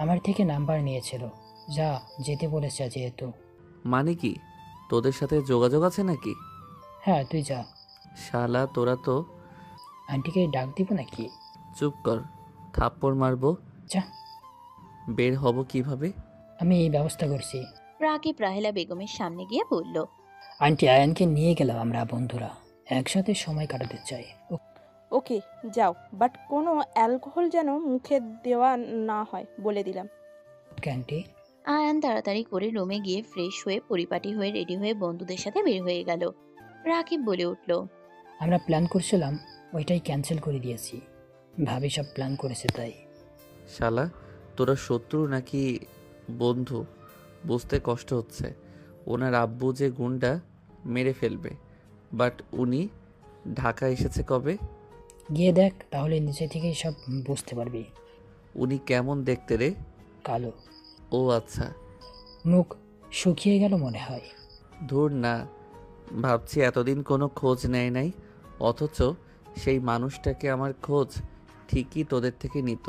আমার থেকে নাম্বার নিয়েছিল, যা যেতে বলেছে যেহেতু। মানে কি, তোদের সাথে যোগাযোগ আছে নাকি? হ্যাঁ তুই যা। শালা তোরা তো। আন্টিকে ডাক দিব নাকি? চুপ কর, থাপ্পড় মারবো। যা। বের হব কিভাবে? আমি এই ব্যবস্থা করছি। রাকিব রাহেলা বেগমের সামনে গিয়ে বলল, আন্টি আয়ানকে নিয়ে গেলাম, আমরা বন্ধুরা একসাথে সময় কাটাতে চাই। ওকে যাও, বাট কোনো অ্যালকোহল যেন মুখে দেওয়া না হয় বলে দিলাম। আন্টি। আয়ান তাড়াতাড়ি করে রুমে গিয়ে ফ্রেশ হয়ে পরিপাটি হয়ে রেডি হয়ে বন্ধুদের সাথে বের হয়ে গেল। রাকিব বলে উঠল, আমরা প্ল্যান করছিলাম, ওইটাই ক্যান্সেল করে দিয়েছি। ভাবি সব প্ল্যান করেছে তাই। শালা তোরা শত্রু নাকি বন্ধু বুঝতে কষ্ট হচ্ছে। ওনার আব্বু যে গুন্ডা মেরে ফেলবে, বাট উনি ঢাকা এসেছে কবে? গিয়ে দেখ, তাহলে নিচে থেকেই সব বুঝতে পারবি। উনি কেমন দেখতে রে? কালো। ও আচ্ছা। মুখ শুকিয়ে গেল মনে হয়। ধুর না, ভাবছি এতদিন কোনো খোঁজ নেয় নাই, অথচ সেই মানুষটাকে আমার খোঁজ ঠিকই তোদের থেকে নিত।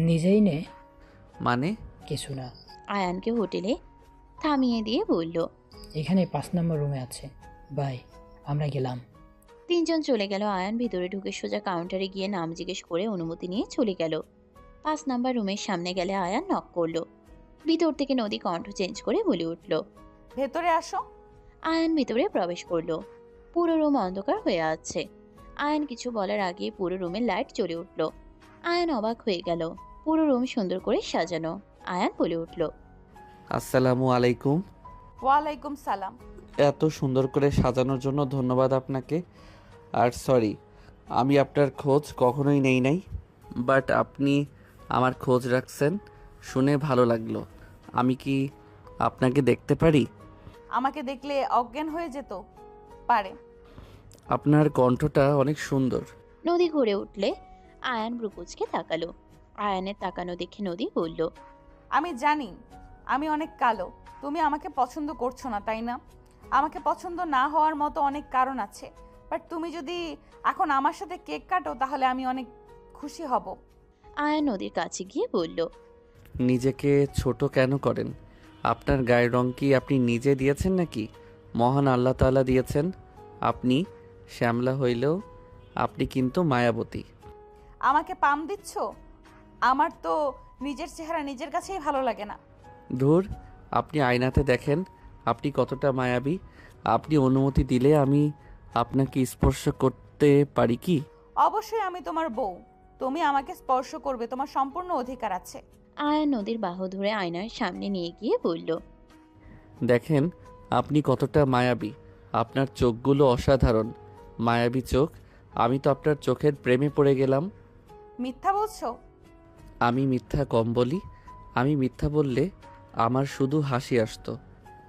নিজেই নে। মানে? কিছু না। আয়ানকে হোটেলে থামিয়ে দিয়ে বলল, এখানে 5 নম্বর রুমে আছে, বাই, আমরা গেলাম। তিনজন চলে গেল। আয়ান ভিতরে ঢুকে সোজা কাউন্টারে গিয়ে নাম জিজ্ঞেস করে অনুমতি নিয়ে চলে গেল। 5 নাম্বার রুমের সামনে গেলে আয়ান নক করলো। ভিতর থেকে নদী কণ্ঠ চেঞ্জ করে বলে উঠল, ভেতরে আসো। আয়ান ভিতরে প্রবেশ করলো। পুরো রুম অন্ধকার হয়ে আছে। আয়ান কিছু বলার আগে পুরো রুমে লাইট জ্বলে উঠল। আয়ান অবাক হয়ে গেল। পুরো রুম সুন্দর করে সাজানো। আয়ান বলে উঠল। আসসালামু আলাইকুম। ওয়ালাইকুম সালাম। এত সুন্দর করে সাজানোর জন্য ধন্যবাদ আপনাকে। আর সরি, আমি আপনার খোঁজ কখনোই নেই নাই, বাট আপনি আমার খোঁজ রাখছেন শুনে ভালো লাগলো। আমি কি আপনাকে দেখতে পারি? আমাকে দেখলে অজ্ঞান হয়ে যেত পারে। আপনার কণ্ঠটা অনেক সুন্দর। নদী ঘুরে উঠলে আয়ান ব্রুকুচকে তাকালো। আয়ানের তাকানো দেখে নদী বলল, আমি জানি আমি অনেক কালো, তুমি আমাকে পছন্দ করছো না তাই না? আমাকে পছন্দ না হওয়ার মতো অনেক কারণ আছে, বাট তুমি যদি এখন আমার সাথে কেক কাটো তাহলে আমি অনেক খুশি হব। আয়ান নদীর কাছে গিয়ে বলল, নিজেকে ছোট কেন করেন? আপনার গায়ের রং কি আপনি নিজে দিয়েছেন নাকি মহান আল্লাহ তাআলা দিয়েছেন? আপনি শ্যামলা হইলেও আপনি কিন্তু মায়াবতী। আমাকে পাম দিচ্ছ? আমার তো নিজের চেহারা নিজের কাছেই ভালো লাগে না। ধুর, আপনি আয়নাতে দেখেন আপনি কতটা মায়াবী। আপনি অনুমতি দিলে আমি আপনাকে স্পর্শ করতে পারি কি? অবশ্যই আমি তোমার বউ, তুমি আমাকে স্পর্শ করবে, তোমার সম্পূর্ণ অধিকার আছে। আয়ান নদীর বাহু ধরে আয়নার সামনে নিয়ে গিয়ে বলল, দেখেন আপনি কতটা মায়াবী। আপনার চোখগুলো অসাধারণ, মায়াবী চোখ। আমি তো আপনার চোখের প্রেমে পড়ে গেলাম। মিথ্যা বলছো? আমি মিথ্যা কম বলি। আমি মিথ্যা বললে আমার শুধু হাসি আসতো,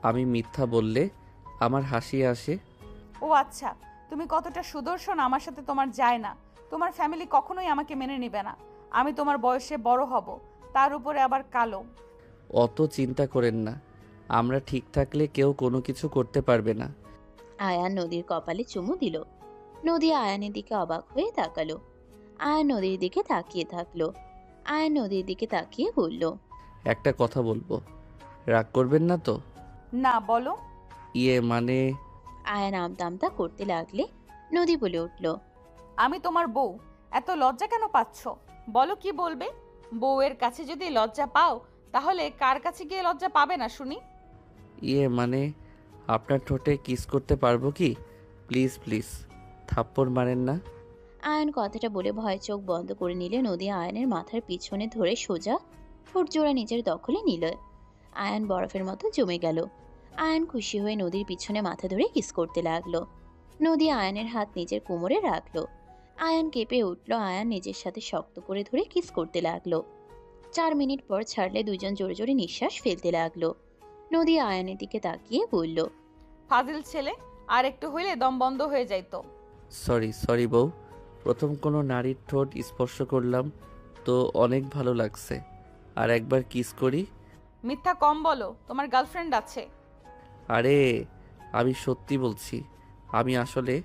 আমি মিথ্যা বললে আমার হাসি আসে। ও আচ্ছা, তুমি কতটা সুদর্শন আমার সাথে তোমার যায় না। তোমার ফ্যামিলি কখনোই আমাকে মেনে নেবে না। আমি তোমার বয়সে বড় হব, তার উপরে আবার কালো। অত চিন্তা করেন না, আমরা ঠিক থাকলে কেউ কোনো কিছু করতে পারবে না। আয়ান নদীর কপালে চুমু দিল। নদী আয়ানের দিকে অবাক হয়ে তাকালো। আয়ান নদীর দিকে তাকিয়ে থাকলো। আয়ান নদীর দিকে তাকিয়ে বলল, একটা কথা বলবো, রাগ করবেন না তো? না, বলো। মানে আয়ান আমতা আমতা করতে লাগলে নদী বলে উঠল, আমি তোমার বউ, এত লজ্জা কেন পাচ্ছ? বলো কি বলবে। বউয়ের কাছে যদি লজ্জা পাও তাহলে কার কাছে গিয়ে লজ্জা পাবে না শুনি? মানে আপনার ঠোঁটে কিস করতে পারবো কি? প্লিজ প্লিজ, থাপ্পড় মারেন না। আয়ান কথাটা বলে ভয় চোখ বন্ধ করে নিলে নদী আয়ানের মাথার পিছনে ধরে সোজা ঠোঁট জোড়া নিজের দখলে নিল। আয়ান বরফের মতো জমে গেল। আয়ান খুশি হয়ে নদীর পিছনে মাথা ধরে কিস করতে লাগলো। নদী আয়ানের হাত নিজের কোমরে রাখলো। আয়ান কেঁপে উঠল। আয়ান নিজের সাথে শক্ত করে ধরে কিস করতে লাগলো। 4 মিনিট পর ছাড়লে দুজন জোরে জোরে নিঃশ্বাস ফেলতে লাগলো। নদী আয়ানের দিকে তাকিয়ে বলল, ফাজিল ছেলে, আর একটু হইলে দম বন্ধ হয়ে যাইতো। সরি বউ, প্রথম কোনো নারীর ঠোঁট স্পর্শ করলাম তো অনেক ভালো লাগছে। আর একবার কিস করি। মিথ্যা কম বলো, তোমার গার্লফ্রেন্ড আছে। আরে আমি সত্যি বলছি, আমি আসলে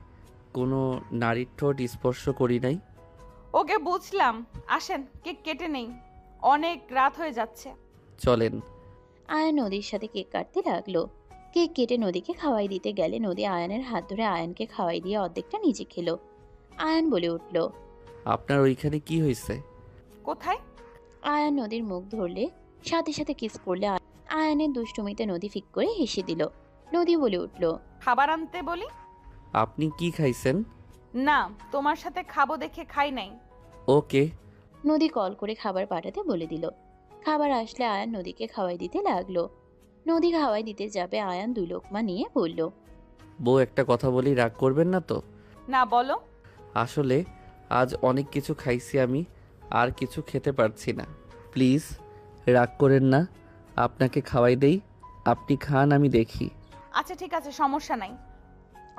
কোনো নারীর ঠোঁট স্পর্শ করি নাই। ওকে বুঝলাম, আসেন কেক কেটে নেই, অনেক রাত হয়ে যাচ্ছে। চলেন। আয়ান নদীর সাথে কেক কাটতে লাগলো। কেক কেটে নদীকে খাওয়াই দিতে গেলে নদী আয়ানের হাত ধরে আয়ানকে খাওয়াই দিয়ে অর্ধেকটা নিজে খেলো। আয়ান বলে উঠল, আপনার ওইখানে কি হয়েছে? কোথায়? আয়ান নদীর মুখ ধরলে সাথে সাথে কিস করলে আয়ানের দুষ্টুমিতে নদী ফিক করে হেসে দিল। নদী বলে উঠল, খাবার আনতে বলি? আপনি কি খাইছেন? না, তোমার সাথে খাবো দেখে খাই নাই। ওকে। নদী কল করে খাবার পাঠাতে বলে দিল। খাবার আসলে আয়ান নদীকে খাওয়াই দিতে লাগলো। নদী খাওয়াই দিতে যাবে, আয়ান 2 লোকমা নিয়ে বলল, বউ একটা কথা বলি, রাগ করবেন না তো? না, বলো। আসলে আজ অনেক কিছু খাইছি, আমি আর কিছু খেতে পারছি না। প্লিজ রাগ করেন না, আপনাকে খাওয়াই দেই, আপনি খান, আমি দেখি। আচ্ছা ঠিক আছে, সমস্যা নাই।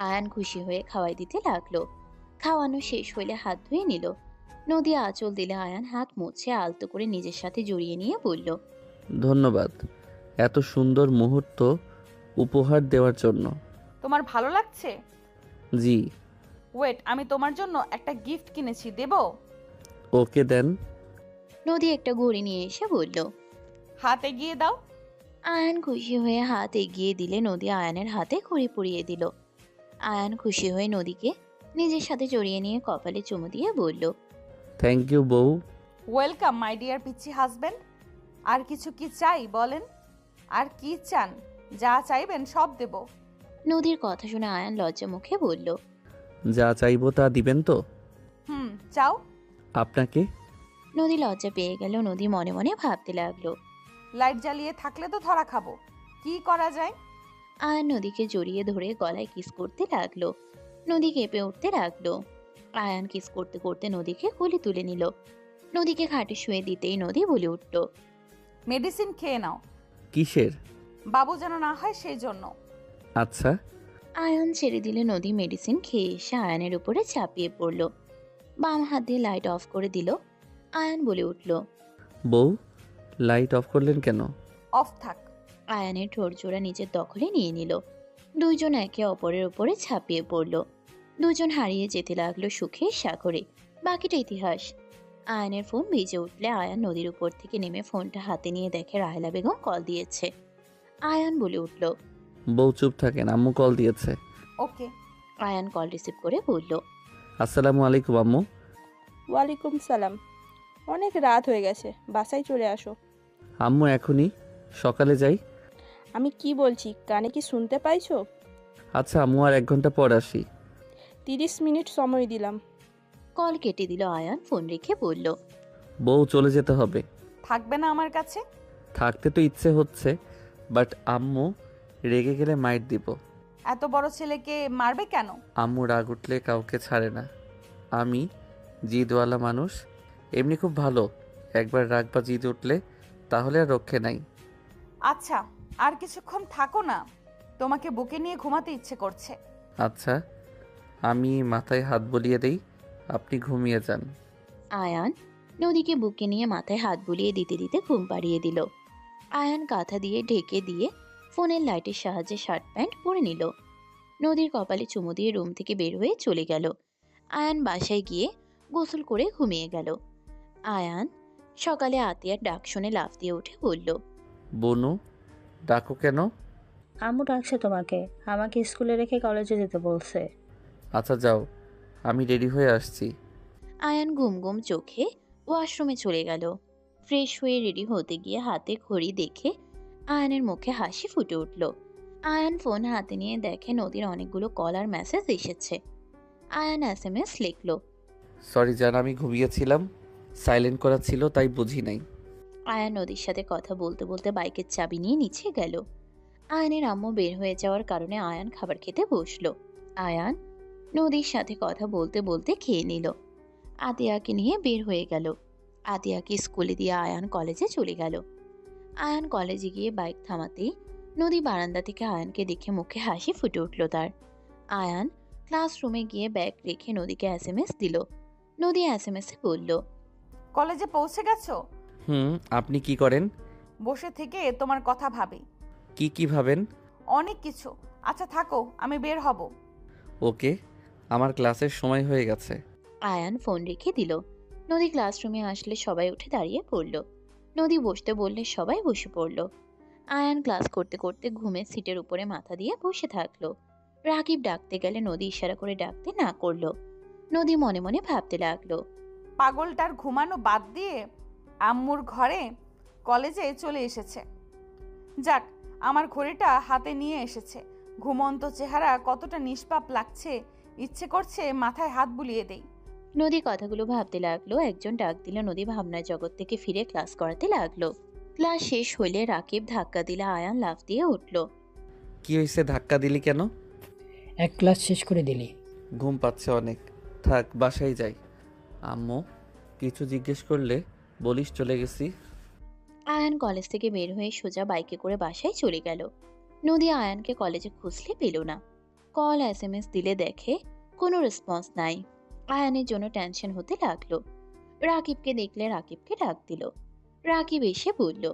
আয়ান খুশি হয়ে খাওয়াই দিতে লাগলো। খাওয়ানো শেষ হইলে হাত ধুয়ে নিল। নদী আঁচল দিলে আয়ান হাত মুছে আলতো করে নিজের সাথে জড়িয়ে নিয়ে বলল, ধন্যবাদ এত সুন্দর মুহূর্ত উপহার দেওয়ার জন্য। তোমার ভালো লাগছে? জি। ওয়েট, আমি তোমার জন্য একটা গিফট কিনেছি, দেব? ওকে দেন। নদী একটা ঘড়ি নিয়ে এসে বলল, হাত এগিয়ে দাও। আয়ান খুশি হয়ে হাত এগিয়ে দিলে নদী আয়ানের হাতে ঘড়ি পরিয়ে দিল। আয়ান খুশি হয়ে নদীকে নিজের সাথে জড়িয়ে নিয়ে কপালে চুমু দিয়ে বলল, থ্যাংক ইউ বউ। ওয়েলকাম মাই ডিয়ার পিচ্ছি হাজবেন্ড। আর কিছু কি চাই বলেন? আর কি চান? যা চাইবেন সব দেব। নদীর কথা শুনে আয়ান লজ্জা মুখে বলল, যা চাইবো তা দিবেন তো? চাও। আপনাকে? নদী লজ্জা পেয়ে গেল। নদী মনে মনে ভাবতে লাগলো, লাইট জ্বালিয়ে থাকলে তো ধরা খাবো। কি করা যায়? আয়ান নদীকে জড়িয়ে ধরে গলায় কিস করতে লাগলো। নদী কেঁপে উঠতে লাগলো। আয়ান কিস করতে করতে নদীকে কোলে তুলে নিল। নদীকে খাটে শুয়ে দিতেই নদী বলে উঠল, মেডিসিন খেয়ে নাও, কিসের? বাবু যেন না হয় সেই জন্য। আচ্ছা। আয়ান ছেড়ে দিলে নদী মেডিসিন খেয়ে এসে আয়ানের উপরে চাপিয়ে পড়ল। বাম হাত দিয়ে লাইট অফ করে দিল। আয়ান বলে উঠল, বউ, লাইট অফ করলেন কেন? অফ থাক। আয়ানের ঠোঁট জোড়া নিজের দখলে নিয়ে নিল। দুইজন একে অপরের উপরে ছাপিয়ে পড়ল। দুজন হারিয়ে যেতে লাগলো সুখের সাগরে। বাকিটা ইতিহাস। আয়ানের ফোন বেজে উঠলে আয়ান নদীর উপর থেকে নেমে ফোনটা হাতে নিয়ে দেখে রাহেলা বেগম কল দিয়েছে। আয়ান বলে উঠল, বউ চুপ থাকেন, আম্মু কল দিয়েছে। ওকে। আয়ান কল রিসিভ করে বলল, আসসালামু আলাইকুম আম্মু। ওয়ালাইকুম সালাম। অনেক রাত হয়ে গেছে, বাসায় চলে আসো। আম্মু এখনই? সকালে যাই? আমি কি বলছি কানে কি শুনতে পাইছো? আচ্ছা আম্মু, আর 1 ঘন্টা পর আসি। 30 মিনিট সময় দিলাম। কল কেটে দিল আয়ান। ফোন রেখে বলল, বউ চলে যেতে হবে। থাকবে না আমার কাছে? থাকতে তো ইচ্ছে হচ্ছে, বাট আম্মু রেগে গেলে মাইর দিব। এত বড় ছেলেকে মারবে কেন? আম্মু রাগ উঠলে কাউকে ছাড়ে না। আমি জিদওয়ালা মানুষ। এমনি খুব ভালো, একবার রাগ বা জিদ উঠলে তাহলে আর রক্ষে নাই। আচ্ছা, আর কিছুক্ষণ থাকো না, তোমাকে বুকে নিয়ে ঘুমাতে ইচ্ছে করছে। আচ্ছা, আমি মাথায় হাত বুলিয়ে দেই, আপনি ঘুমিয়ে যান। আয়ান নদীকে বুকে নিয়ে মাথায় হাত বুলিয়ে দিতে দিতে ঘুম পাড়িয়ে দিল। আয়ান কাঁথা দিয়ে ঢেকে দিয়ে ফোনের লাইটের সাহায্যে শার্ট প্যান্ট পরে নিল। নদীর কপালে চুমু দিয়ে রুম থেকে বের হয়ে চলে গেল। আয়ান বাসায় গিয়ে গোসল করে ঘুমিয়ে গেল। আয়ান সকালে আতিয়ার ডাক শুনে লাফ দিয়ে উঠে বলল, বনু, ডাকো কেন? আম্মু ডাকছে তোমাকে, আমাকে স্কুলে রেখে কলেজে যেতে বলছে। আচ্ছা যাও, আমি রেডি হয়ে আসছি। আয়ান ঘুম ঘুম চোখে ওয়াশরুমে চলে গেল। ফ্রেশ হয়ে রেডি হতে গিয়ে হাতে ঘড়ি দেখে আয়ানের মুখে হাসি ফুটে উঠল। আয়ান ফোন হাতে নিয়ে দেখে নদীর অনেকগুলো কল আর মেসেজ এসেছে। আয়ান SMS লিখল, সরি জান, আমি ঘুমিয়েছিলাম, সাইলেন্ট করা ছিল তাই বুঝি নাই। আয়ান নদীর সাথে কথা বলতে বলতে বাইকের চাবি নিয়ে নিচে গেল। আয়ানের আম্মু বের হয়ে যাওয়ার কারণে আয়ান খাবার খেতে বসলো। আয়ান নদীর সাথে কথা বলতে বলতে খেয়ে নিল। আতিয়াকে নিয়ে বের হয়ে গেল। আতিয়াকে স্কুলে দিয়ে আয়ান কলেজে চলে গেল। আয়ান কলেজে গিয়ে বাইক থামাতেই নদী বারান্দা থেকে আয়ানকে দেখে মুখে হাসি ফুটে উঠল তার। আয়ান ক্লাসরুমে গিয়ে ব্যাগ রেখে নদীকে SMS দিল। নদী SMS এ বলল, কলেজে পৌঁছে গেছো? আপনি কি করেন? বসে থেকে তোমার কথা ভাবি। কি ভাবেন? অনেক কিছু। আচ্ছা থাকো, আমি বের হব। ওকে, আমার ক্লাসের সময় হয়ে গেছে। আয়ান ফোন রেখে দিল। নদী ক্লাসরুমে আসলে সবাই উঠে দাঁড়িয়ে পড়ল। নদী বসতে বললে সবাই বসে পড়ল। আয়ান ক্লাস করতে করতে ঘুমে সিটের উপরে মাথা দিয়ে বসে থাকলো। রাকিব ডাকতে গেলে নদী ইশারা করে ডাকতে না করলো। নদী মনে মনে ভাবতে লাগলো, পাগলটার ঘুমানো বাদ দিয়ে আম্মুর ঘরে কলেজে চলে এসেছে। যাক, আমার ঘড়িটা হাতে নিয়ে এসেছে। ঘুমন্ত চেহারা কতটা নিষ্পাপ লাগছে, ইচ্ছে করছে মাথায় হাত বুলিয়ে দেই। নদী কথাগুলো ভাবতে লাগলো। একজন ডাক দিল। নদী ভাবনার জগৎ থেকে ফিরে ক্লাস করাতে লাগলো। ক্লাস শেষ হইলে রাকিব ধাক্কা দিলে আয়ান লাফ দিয়ে উঠল। কি হয়েছে, ধাক্কা দিলি কেন? এক ক্লাস শেষ করে দিলি। ঘুম পাচ্ছে অনেক, থাক বাসায় যাই। আম্মু কিছু জিজ্ঞেস করলে বলিস চলে গেছি। আয়ান কলেজ থেকে বের হয়ে সোজা বাইকে করে বাসায় চলে গেল। নদী আয়ানকে কলেজে খুঁজলে পেল না। কল SMS দিলে দেখে কোনো রেসপন্স নাই। আয়ানের জন্য টেনশন হতে লাগলো। রাকিবকে দেখলে রাকিবকে ডাক দিল। রাকিব এসে বলল,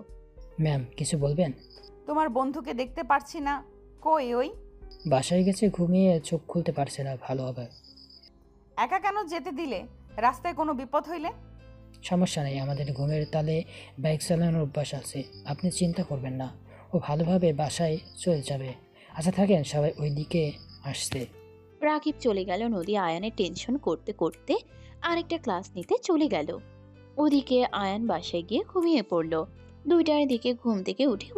ম্যাম কিছু বলবেন? তোমার বন্ধুকে দেখতে পারছি না, কই ওই? বাসায় গেছে, ঘুমিয়ে চোখ খুলতে পারছে না ভালোভাবে। একা কেন যেতে দিলে? রাস্তায় কোনো বিপদ হইলে? সমস্যা নেই, আমাদের ঘুমের তালে বাইক চালানোর অভ্যাস আছে, আপনি চিন্তা করবেন না, ও ভালোভাবে বাসায় চলে যাবে। আচ্ছা থাকেন, সবাই ওই দিকে আসছে। রাকিব চলে গেল। নদী আয়ানের টেনশন করতে করতে আরেকটা ক্লাস নিতে চলে গেল। ওদিকে আয়ান বাসায় গিয়ে ঘুমিয়ে পড়ল। 2টার দিকে ঘুম থেকে উঠে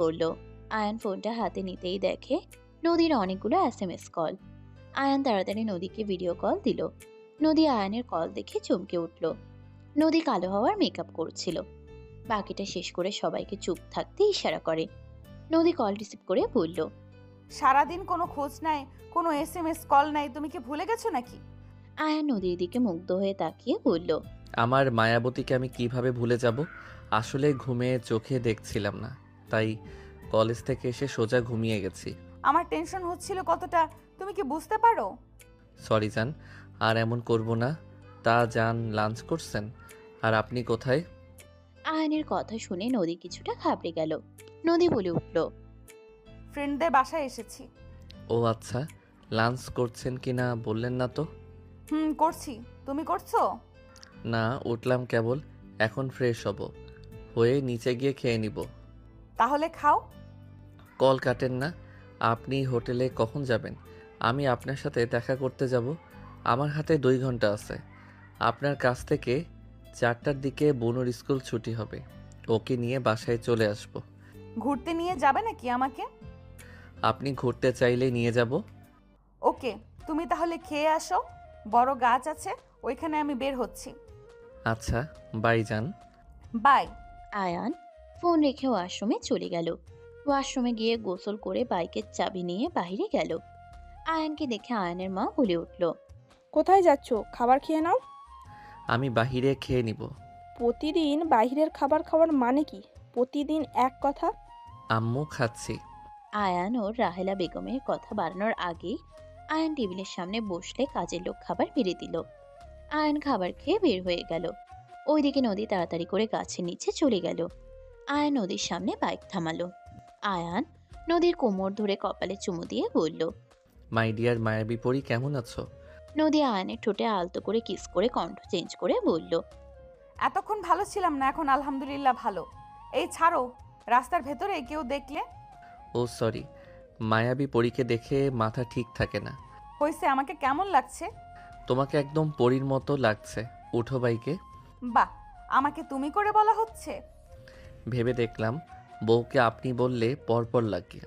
পড়ল। আয়ান ফোনটা হাতে নিতেই দেখে নদীর অনেকগুলো SMS কল। আয়ান তাড়াতাড়ি নদীকে ভিডিও কল দিল। নদী আয়ানের কল দেখে চমকে উঠল। নদী কালো হওয়ার মেকআপ করছিল। আয়ান তাড়াতাড়ি নদীকে ভিডিও কল দিল। নদী আয়ানের কল দেখে চমকে উঠল। নদী আয়ানের কল দেখে চমকে উঠল। নদী আয়ানের কল দেখে চমকে উঠল। নদী আয়ানের কল দেখে চমকে উঠল। নদী আয়ানের কল দেখে চমকে উঠল। বাকিটা শেষ করে সবাইকে চুপ থাকতে ইশারা করে। নদী কল রিসিভ করে বলল, সারাদিন কোনো খোঁজ নাই, কোনো SMS কল নাই, তুমি কি ভুলে গেছো নাকি? আয়ান নদীর দিকে মুগ্ধ হয়ে তাকিয়ে বলল, আমার মায়াবতীকে আমি কিভাবে ভুলে যাব? আসলে ঘুমে চোখে দেখছিলাম না, তাই কলেজ থেকে এসে সোজা ঘুমিয়ে গেছি। আমার টেনশন হচ্ছিল কতটা, তুমি কি বুঝতে পারো? সরি জান, আর এমন করব না। তা জান, লাঞ্চ করছেন? আর আপনি কোথায়? আয়ানের কথা শুনে নদী কিছুটা ঘাবড়ে গেল। নদী বলে উঠল, ফ্রেন্ডদের বাসায় এসেছি। ও আচ্ছা, লাঞ্চ করছেন কি না বললেন না তো? করছি, তুমি করছো? না, উঠলাম কেবল, এখন ফ্রেশ হব, হয়ে নিচে গিয়ে খেয়ে নিব। তাহলে খাও। কল কাটেন না। আপনি হোটেলে কখন যাবেন? আমি আপনার সাথে দেখা করতে যাব। আমার হাতে 2 ঘন্টা আছে। আপনার কাছ থেকে 4টার দিকে বনুর স্কুল ছুটি হবে, ওকে নিয়ে বাসায় চলে আসব। ঘুরতে নিয়ে যাবে নাকি আমাকে? আপনি ঘুরতে চাইলে নিয়ে যাব। ওকে, তুমি তাহলে খেয়ে আসো, বড় গাছ আছে ওইখানে, আমি বের হচ্ছি। আচ্ছা, বাই যান। বাই। আয়ান ফোন রেখে ওয়াশরুমে চলে গেল। ওয়াশরুমে গিয়ে গোসল করে বাইকের চাবি নিয়ে বাইরে গেল। আয়ানকে দেখে আয়ানের মা বলে উঠল, কোথায় যাচ্ছ? খাবার খেয়ে নাও। আমি বাহিরে খেয়ে নিব। প্রতিদিন বাইরের খাবার খাওয়ার মানে কি? প্রতিদিন এক কথা। আম্মু, খাচ্ছি। আয়ান ও রাহেলা বেগমের কথা বাড়ানোর আগেই আয়ান টেবিলের সামনে বসলে কাজের লোক খাবার বেড়ে দিল। আয়ান খাবার খেয়ে বের হয়ে গেল। ওইদিকে নদী তাড়াতাড়ি করে গাছের নিচে চলে গেল। আয়ান নদীর সামনে বাইক থামালো। আয়ান নদীর কোমর ধরে কপালে চুমু দিয়ে বলল, মাই ডিয়ার মায়াবী পরি, কেমন আছো? নদী আয়ানের ঠোঁটে আলতো করে কিস করে কণ্ঠ চেঞ্জ করে বলল, এতক্ষণ ভালো ছিলাম না, এখন আলহামদুলিল্লাহ ভালো। এই ছাড়ো, রাস্তার ভেতরে কেউ দেখলে। ও সরি, মায়াবী পরীকে দেখে মাথা ঠিক থাকে না। হয়েছে, আমাকে কেমন লাগছে? তোমাকে একদম পরীর মতো লাগছে। উঠো বাইকে। বাহ, আমাকে তুমি করে বলা হচ্ছে। ভেবে দেখলাম বউকে আপনি বললে পরপর লাগে।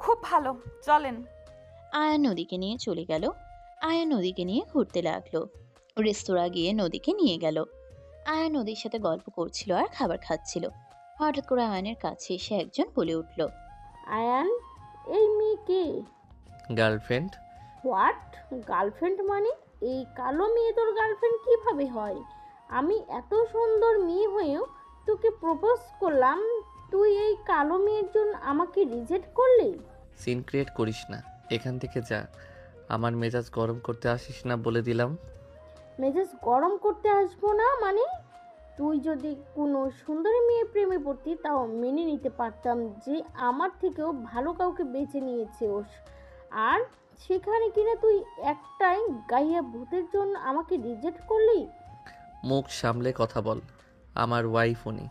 খুব ভালো, চলেন। আয়ান নদীকে নিয়ে চলে গেল। আয়ান নদীকে নিয়ে ঘুরতে লাগলো। রেস্তোরাঁ গিয়ে নদীকে নিয়ে গেল। আয়ান নদীর সাথে গল্প করছিল আর খাবার খাচ্ছিল। হঠাৎ করে আয়ানের কাছে এসে একজন বলে উঠল, আয়ান, এই মেয়ে কে? গার্লফ্রেন্ড। হোয়াট? গার্লফ্রেন্ড মানে? এই কালো মেয়ে তোর গার্লফ্রেন্ড কিভাবে হয়? আমি এত সুন্দর মেয়ে হয়েও তোকে প্রপোজ করলাম, তুই এই কালো মেয়ের জন্য আমাকে রিজেক্ট করলি? সিন ক্রিয়েট করিস না, এখান থেকে যা। আমার মেজাজ গরম করতে আসিস না বলে দিলাম। মেজাজ গরম করতে আসবো না মানে? তুই যদি কোনো সুন্দরী মেয়ে প্রেমে পড়তি তাও মেনে নিতে পারতাম যে আমার থেকেও ভালো কাউকে বেছে নিয়েছে ওস, আর সেখানে কিনা তুই একটাই গাইয়া ভূতের জন্য আমাকে রিজেক্ট করলি। মুখ সামলে কথা বল। আমার ওয়াইফ উনি।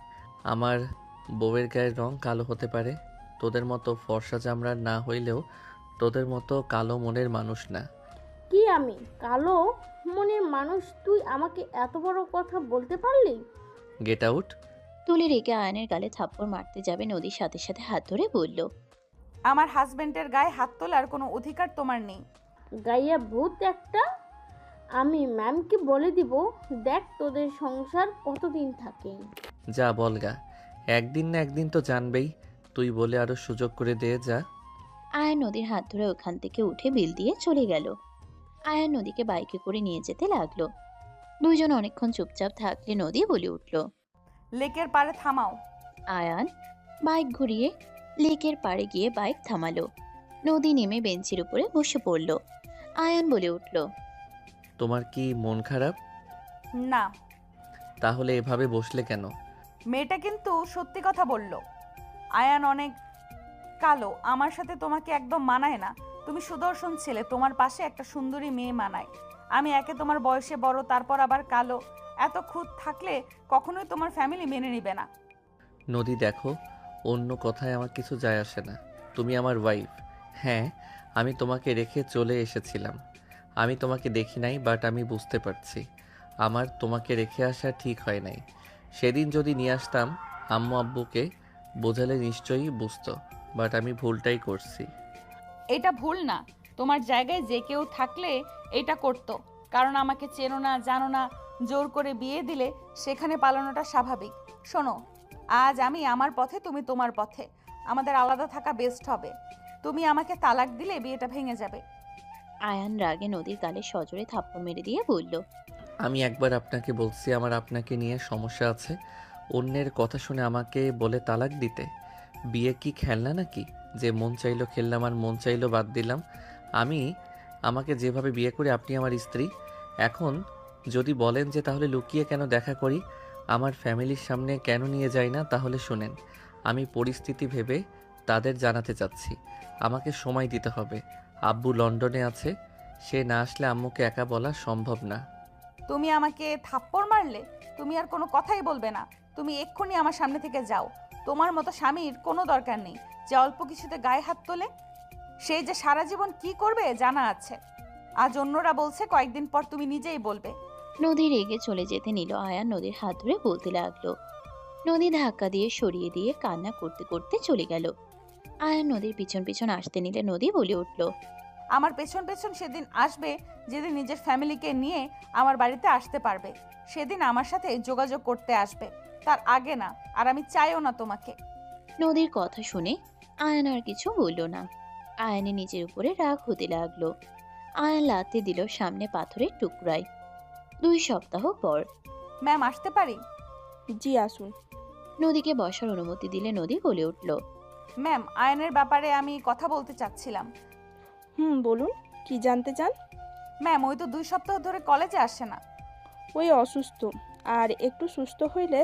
আমার বউয়ের গায়ের রং কালো হতে পারে, তোদের মতো ফর্সা চামড়ার না হইলেও তোদের মতো কালো মনের মানুষ না। কি আমি কালো মনের মানুষ? তুই আমাকে এত বড় কথা বলতে পারলি? Get out. তুলে রেখে আয়নের গালে থাপ্পড় মারতে যাবে নদীর সাথে সাথে হাত ধরে বলল, আমার হাজবেন্ডের গায়ে হাত তোলার কোনো অধিকার তোমার নেই। গাইয়া ভূত একটা। আমি ম্যামকে বলে দিব, দেখ তোদের সংসার কতদিন থাকে। যা বলগা, একদিন না একদিন তো জানবেই। তুই বলে আরো সুযোগ করে দে যা। আয়ান নদীর হাত ধরে ওখান থেকে উঠে বিল দিয়ে চলে গেল। আয়ান নদীকে বাইকে করে নিয়ে যেতে লাগলো। দুইজন অনেকক্ষণ চুপচাপ থাকলে নদী বলে উঠল, লেকের পাড়ে থামাও। আয়ান বাইক ঘুরিয়ে লেকের পাড়ে গিয়ে বাইক থামালো। নদী নেমে বেঞ্চের উপরে বসে পড়ল। আয়ান বলে উঠল, তোমার কি মন খারাপ? না। তাহলে এভাবে বসলে কেন? মেয়েটা কিন্তু সত্যি কথা বলল। আয়ান অনেক কালো, আমার সাথে তোমাকে একদম মানায় না। তুমি সুদর্শন ছেলে, তোমার পাশে একটা সুন্দরী মেয়ে মানায়। আমি একে তোমার বয়সে বড়, তারপর আবার কালো, এত খুঁত থাকলে কখনোই তোমার ফ্যামিলি মেনে নিবে না। নদী দেখো, অন্য কথায় আমার কিছু যায় আসে না। তুমি আমার ওয়াইফ। হ্যাঁ, আমি তোমাকে রেখে চলে এসেছিলাম। আমি তোমাকে দেখি নাই, বাট আমি বুঝতে পারছি আমার তোমাকে রেখে আসা ঠিক হয় নাই। সেদিন যদি নিয়ে আসতাম, আম্মু আব্বুকে বোঝালে নিশ্চয়ই বুঝতো, বাট আমি ভুলটাই করছি। এটা ভুল না, তোমার জায়গায় যে কেউ থাকলে এটা করতো। কারণ আমাকে চেনো না, জানো না, জোর করে বিয়ে দিলে সেখানে পালানোটা স্বাভাবিক। শোনো, আজ আমি আমার পথে, তুমি তোমার পথে। আমাদের আলাদা থাকা বেস্ট হবে। তুমি আমাকে তালাক দিলে বিয়েটা ভেঙে যাবে। আয়ান রাগে নদীর গালে সজোরে থাপ্পড় মেরে দিয়ে বলল, আমি একবার আপনাকে বলছি আমার আপনাকে নিয়ে সমস্যা আছে, অন্যের কথা শুনে আমাকে বলে তালাক দিতে? বিয়ে কি খেলনা নাকি যে মন চাইলো খেললাম আর মন চাইলো বাদ দিলাম? আমাকে যেভাবে বিয়ে করে আপনি আমার স্ত্রী। এখন যদি বলেন যে তাহলে লুকিয়ে কেন দেখা করি, আমার ফ্যামিলির সামনে কেন নিয়ে যাই না, তাহলে শুনেন, আমি পরিস্থিতি ভেবে তাদের জানাতে চাচ্ছি। আমাকে সময় দিতে হবে। আব্বু লন্ডনে আছে, সে না আসলে আম্মুকে একা বলা সম্ভব না। তুমি আমাকে থাপ্পড় মারলে? তুমি আর কোনো কথাই বলবে না। তুমি এক্ষুনি আমার সামনে থেকে যাও। তোমার মতো স্বামীর কোনো দরকার নেই যে অল্প কিছুতে গায়ে হাত তোলে। সে যে সারা জীবন কি করবে জানা আছে। আজ অন্যরা বলছে, কয়েকদিন পর তুমি নিজেই বলবে। নদী রেগে চলে যেতে নিল। আয়ান নদীর হাত ধরে বলতে লাগলো। নদী ধাক্কা দিয়ে সরিয়ে দিয়ে কান্না করতে করতে চলে গেল। আয়ান নদীর পিছন পিছন আসতে নিলে নদী বলে উঠল, আমার পেছন পেছন সেদিন আসবে যেদিন নিজের ফ্যামিলিকে নিয়ে আমার বাড়িতে আসতে পারবে। সেদিন আমার সাথে যোগাযোগ করতে আসবে, তার আগে না। আর আমি চাইও না তোমাকে। নদীর কথা শুনে আয়ান আর কিছু বলল না। আয়ানের নিজের উপরে রাগ হতে লাগলো। আয়ান লাথি দিল সামনে পাথরের টুকরায়। 2 সপ্তাহ পর। ম্যাম, আসতে পারি? জি আসুন। নদীকে বসার অনুমতি দিলে নদী বলে উঠল, ম্যাম, আয়নের ব্যাপারে আমি কথা বলতে চাচ্ছিলাম। বলুন, কি জানতে চান? ম্যাম, ওই তো 2 সপ্তাহ ধরে কলেজে আসে না। ওই অসুস্থ, আর একটু সুস্থ হইলে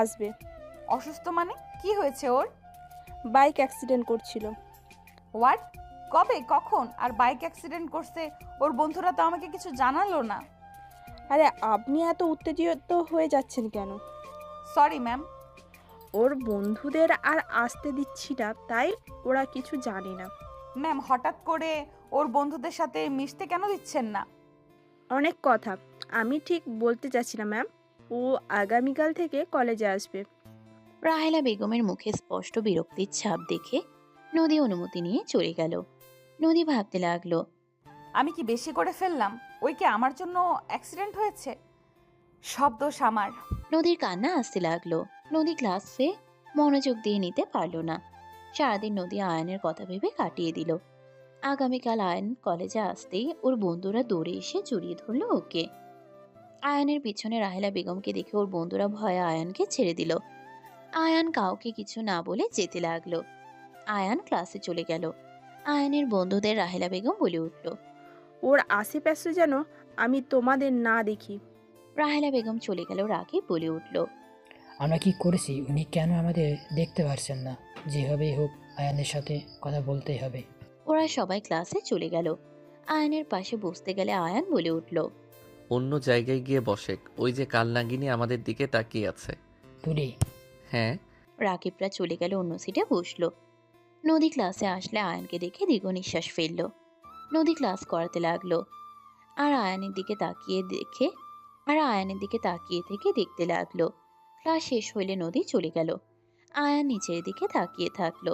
আসবে। অসুস্থ মানে? কি হয়েছে ওর? বাইক অ্যাক্সিডেন্ট করছিল। হোয়াট? কবে, কখন? আর বাইক অ্যাক্সিডেন্ট করছে? ওর বন্ধুরা তো আমাকে কিছু জানালো না। আরে আপনি এত উত্তেজিত হয়ে যাচ্ছেন কেন? Sorry ma'am. ওর বন্ধুদের আর আসতে দিচ্ছি না, তাই ওরা কিছু জানে না। ম্যাম, হঠাৎ করে ওর বন্ধুদের সাথে মিশতে কেন দিচ্ছেন না? অনেক কথা আমি ঠিক বলতে চাচ্ছি না ম্যাম। ও আগামীকাল থেকে কলেজে আসবে। রাহেলা বেগমের মুখে স্পষ্ট বিরক্তির ছাপ দেখে নদী অনুমতি নিয়ে চলে গেল। নদী ভাবতে লাগলো, আমি কি বেশি করে ফেললাম? ওই কি আমার জন্য অ্যাক্সিডেন্ট হয়েছে? সব দোষ আমার। নদীর কান্না আসতে লাগলো। নদী ক্লাসে মনোযোগ দিয়ে নিতে পারল না। সারাদিন নদী আয়নের কথা ভেবে কাটিয়ে দিল। আগামীকাল আয়ন কলেজে আসতেই ওর বন্ধুরা দৌড়ে এসে জড়িয়ে ধরলো ওকে। আয়ানের পিছনে রাহেলা বেগমকে দেখে ওর বন্ধুরা ভয়ে আয়ানকে ছেড়ে দিল। আয়ান কাউকে কিছু না বলে যেতে লাগলো। আয়ান ক্লাসে চলে গেল। আয়ানের বন্ধুদের রাহেলা বেগম বলে উঠল, ওর আশেপাশে যেন আমি তোমাদের না দেখি। রাহেলা বেগম চলে গেল রাগে বলে উঠল, আমরা কি করেছি উনি কেন আমাদের দেখতে পারছেন না? যেভাবেই হোক আয়ানের সাথে কথা বলতেই হবে। ওরা সবাই ক্লাসে চলে গেল। আয়ানের পাশে বসতে গেলে আয়ান বলে উঠল, অন্য জায়গায় গিয়ে বসে, ওই যে কাল নাগিনী আমাদের দিকে তাকিয়ে আছে। তুলি। হ্যাঁ। রাকিবরা চলে গেল অন্য সিটে বসলো। নদী ক্লাসে আসলে আয়ানকে দেখে দীর্ঘ নিঃশ্বাস ফেললো। নদী ক্লাস করাতে লাগলো। আয়ানের দিকে তাকিয়ে থেকে দেখতে লাগলো। ক্লাস শেষ হইলে নদী চলে গেল। আয়ান নিচের দিকে তাকিয়ে থাকলো।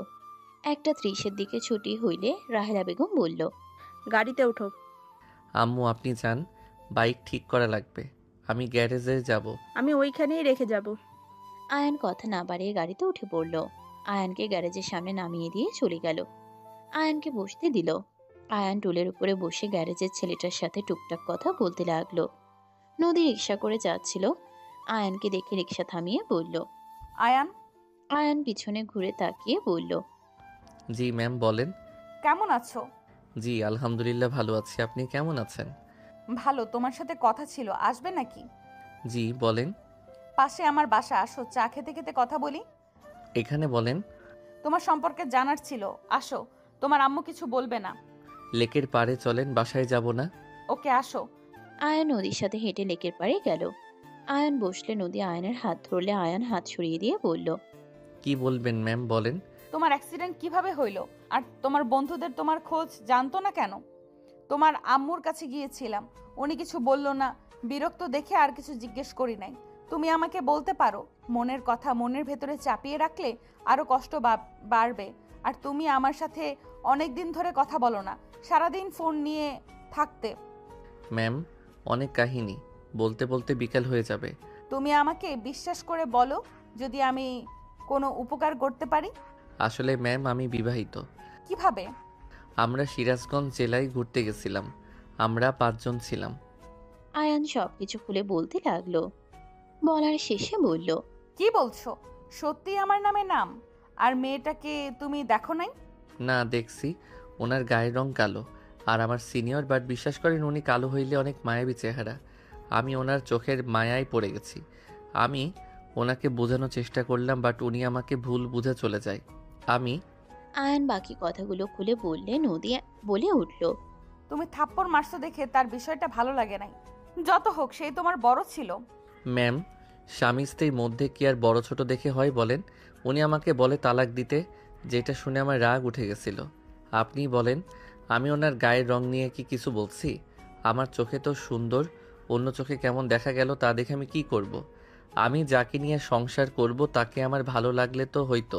1:30 দিকে ছুটি হইলে রাহেলা বেগম বলল, গাড়িতে ওঠো। আম্মু আপনি যান, বাইক ঠিক করা লাগবে, আমি গ্যারেজে যাব। আমি ওইখানেই রেখে যাব। আয়ান কথা না বাড়িয়ে গাড়িতে উঠে পড়ল। আয়ানকে গ্যারেজের সামনে নামিয়ে দিয়ে চলে গেল। আয়ানকে বসতে দিল। আয়ান টুলের উপরে বসে গ্যারেজের ছেলেটার সাথে টুকটাক কথা বলতে লাগলো। নদী রিক্সা করে যাচ্ছিল। আয়ানকে দেখে রিক্সা থামিয়ে বলল, আয়ান। আয়ান পিছনে ঘুরে তাকিয়ে বলল, জি ম্যাম বলেন। কেমন আছো? জি আলহামদুলিল্লাহ ভালো আছি, আপনি কেমন আছেন? ভালো। তোমার সাথে কথা ছিল, আসবে নাকি? জি বলেন। পাশে আমার বাসা, আসো, চা খেতে খেতে কথা বলি। এখানে বলেন। তোমার সম্পর্কে জানার ছিল, আসো। তোমার আম্মু কিছু বলবে না। লেকের পাড়ে চলেন, বাসায় যাব না। ওকে, আসো। আয়ান নদীর সাথে হেঁটে লেকের পাড়ে গেল। আয়ান বসলে নদী আয়ানের হাত ধরলে আয়ান হাত সরিয়ে দিয়ে বলল, কি বলবেন ম্যাম বলেন। তোমার অ্যাক্সিডেন্ট কিভাবে হইলো? আর তোমার বন্ধুদের তোমার খোঁজ জানতো না কেন? তোমার আম্মুর কাছে গিয়েছিলাম, উনি কিছু বললো না। বিরক্ত দেখে আর কিছু জিজ্ঞেস করি নাই। তুমি আমাকে বলতে পারো, মনের কথা মনের ভেতরে চাপিয়ে রাখলে আরো কষ্ট বাড়বে। আর তুমি আমার সাথে অনেক দিন ধরে কথা বলো না, সারাদিন ফোন নিয়ে থাকতে। ম্যাম অনেক কাহিনী, বলতে বলতে বিকাল হয়ে যাবে। তুমি আমাকে বিশ্বাস করে বলো, যদি আমি কোনো উপকার করতে পারি? আসলে ম্যাম আমি বিবাহিত। কিভাবে? আমরা সিরাজগঞ্জ জেলায় ঘুরতে গেছিলাম। আমরা 5 জন ছিলাম। আয়ান সবকিছু খুলে বলতে লাগলো। বলার শেষে বলল, কি বলছো? সত্যি আমার নামে নাম? আর মেয়েটাকে তুমি দেখো নাই? না, দেখছি। ওনার গায়ের রং কালো। আর আমার সিনিয়র, বাট বিশ্বাস করেন উনি কালো হইলে অনেক মায়াবী চেহারা। আমি ওনার চোখের মায়ায় পড়ে গেছি। আমি ওনাকে বোঝানোর চেষ্টা করলাম, বাট উনি আমাকে ভুল বুঝে চলে যায়। আমি আয়ান বাকি কথাগুলো খুলে বললে নদী বলে উঠল, তুমি থাপ্পড় মারছো দেখে তার বিষয়টা ভালো লাগে নাই। যত হোক, সেই তোমার বড় ছিল। ম্যাম, স্বামী স্ত্রীর মধ্যে কি আর বড় ছোট দেখে হয় বলেন? উনি আমাকে বলে তালাক দিতে, যেটা শুনে আমার রাগ উঠে গেছিল। আপনি বলেন, আমি ওনার গায়ের রং নিয়ে কি কিছু বলছি? আমার চোখে তো সুন্দর, অন্য চোখে কেমন দেখা গেল তা দেখে আমি কি করব? আমি যাকে নিয়ে সংসার করব তাকে আমার ভালো লাগলে তো হইতো,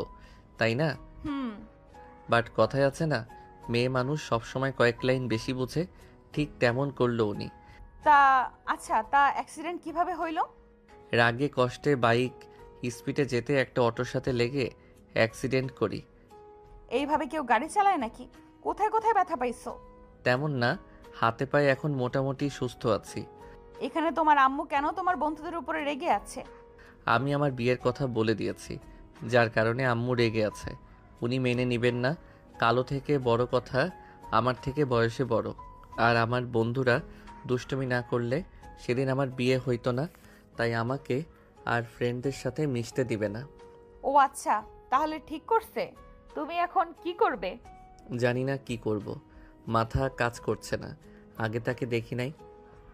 তাই না? বাট কথায় আছে না, মেয়ে মানুষ সবসময় কয়েক লাইন বেশি বুঝে, ঠিক তেমন করলো উনি। তা আচ্ছা, তা অ্যাক্সিডেন্ট কিভাবে হইল? রাগে কষ্টে বাইক স্পিডে যেতে একটা অটোর সাথে লেগে অ্যাক্সিডেন্ট করি। এইভাবে কেউ গাড়ি চালায় নাকি? কোথায় কোথায় ব্যথা পাইছো? তেমন না, হাতে পায়ে এখন মোটামুটি সুস্থ আছি। এখানে তোমার আম্মু কেন তোমার বন্ধুদের উপরে রেগে আছে? আমি আমার বিয়ের কথা বলে দিয়েছি, যার কারণে আম্মু রেগে আছে। উনি মেনে নেবেন না। কালো থেকে বড় কথা, আমার থেকে বয়সে বড়। আর আমার বন্ধুরা দুষ্টুমি না করলে সেদিন আমার বিয়ে হইতো না, তাই আমাকে আর ফ্রেন্ডদের সাথে মিশতে দিবে না। ও আচ্ছা, তাহলে ঠিক করছে। তুমি এখন কি করবে? জানি না কি করব, মাথা কাজ করছে না। আগে তাকে দেখি নাই,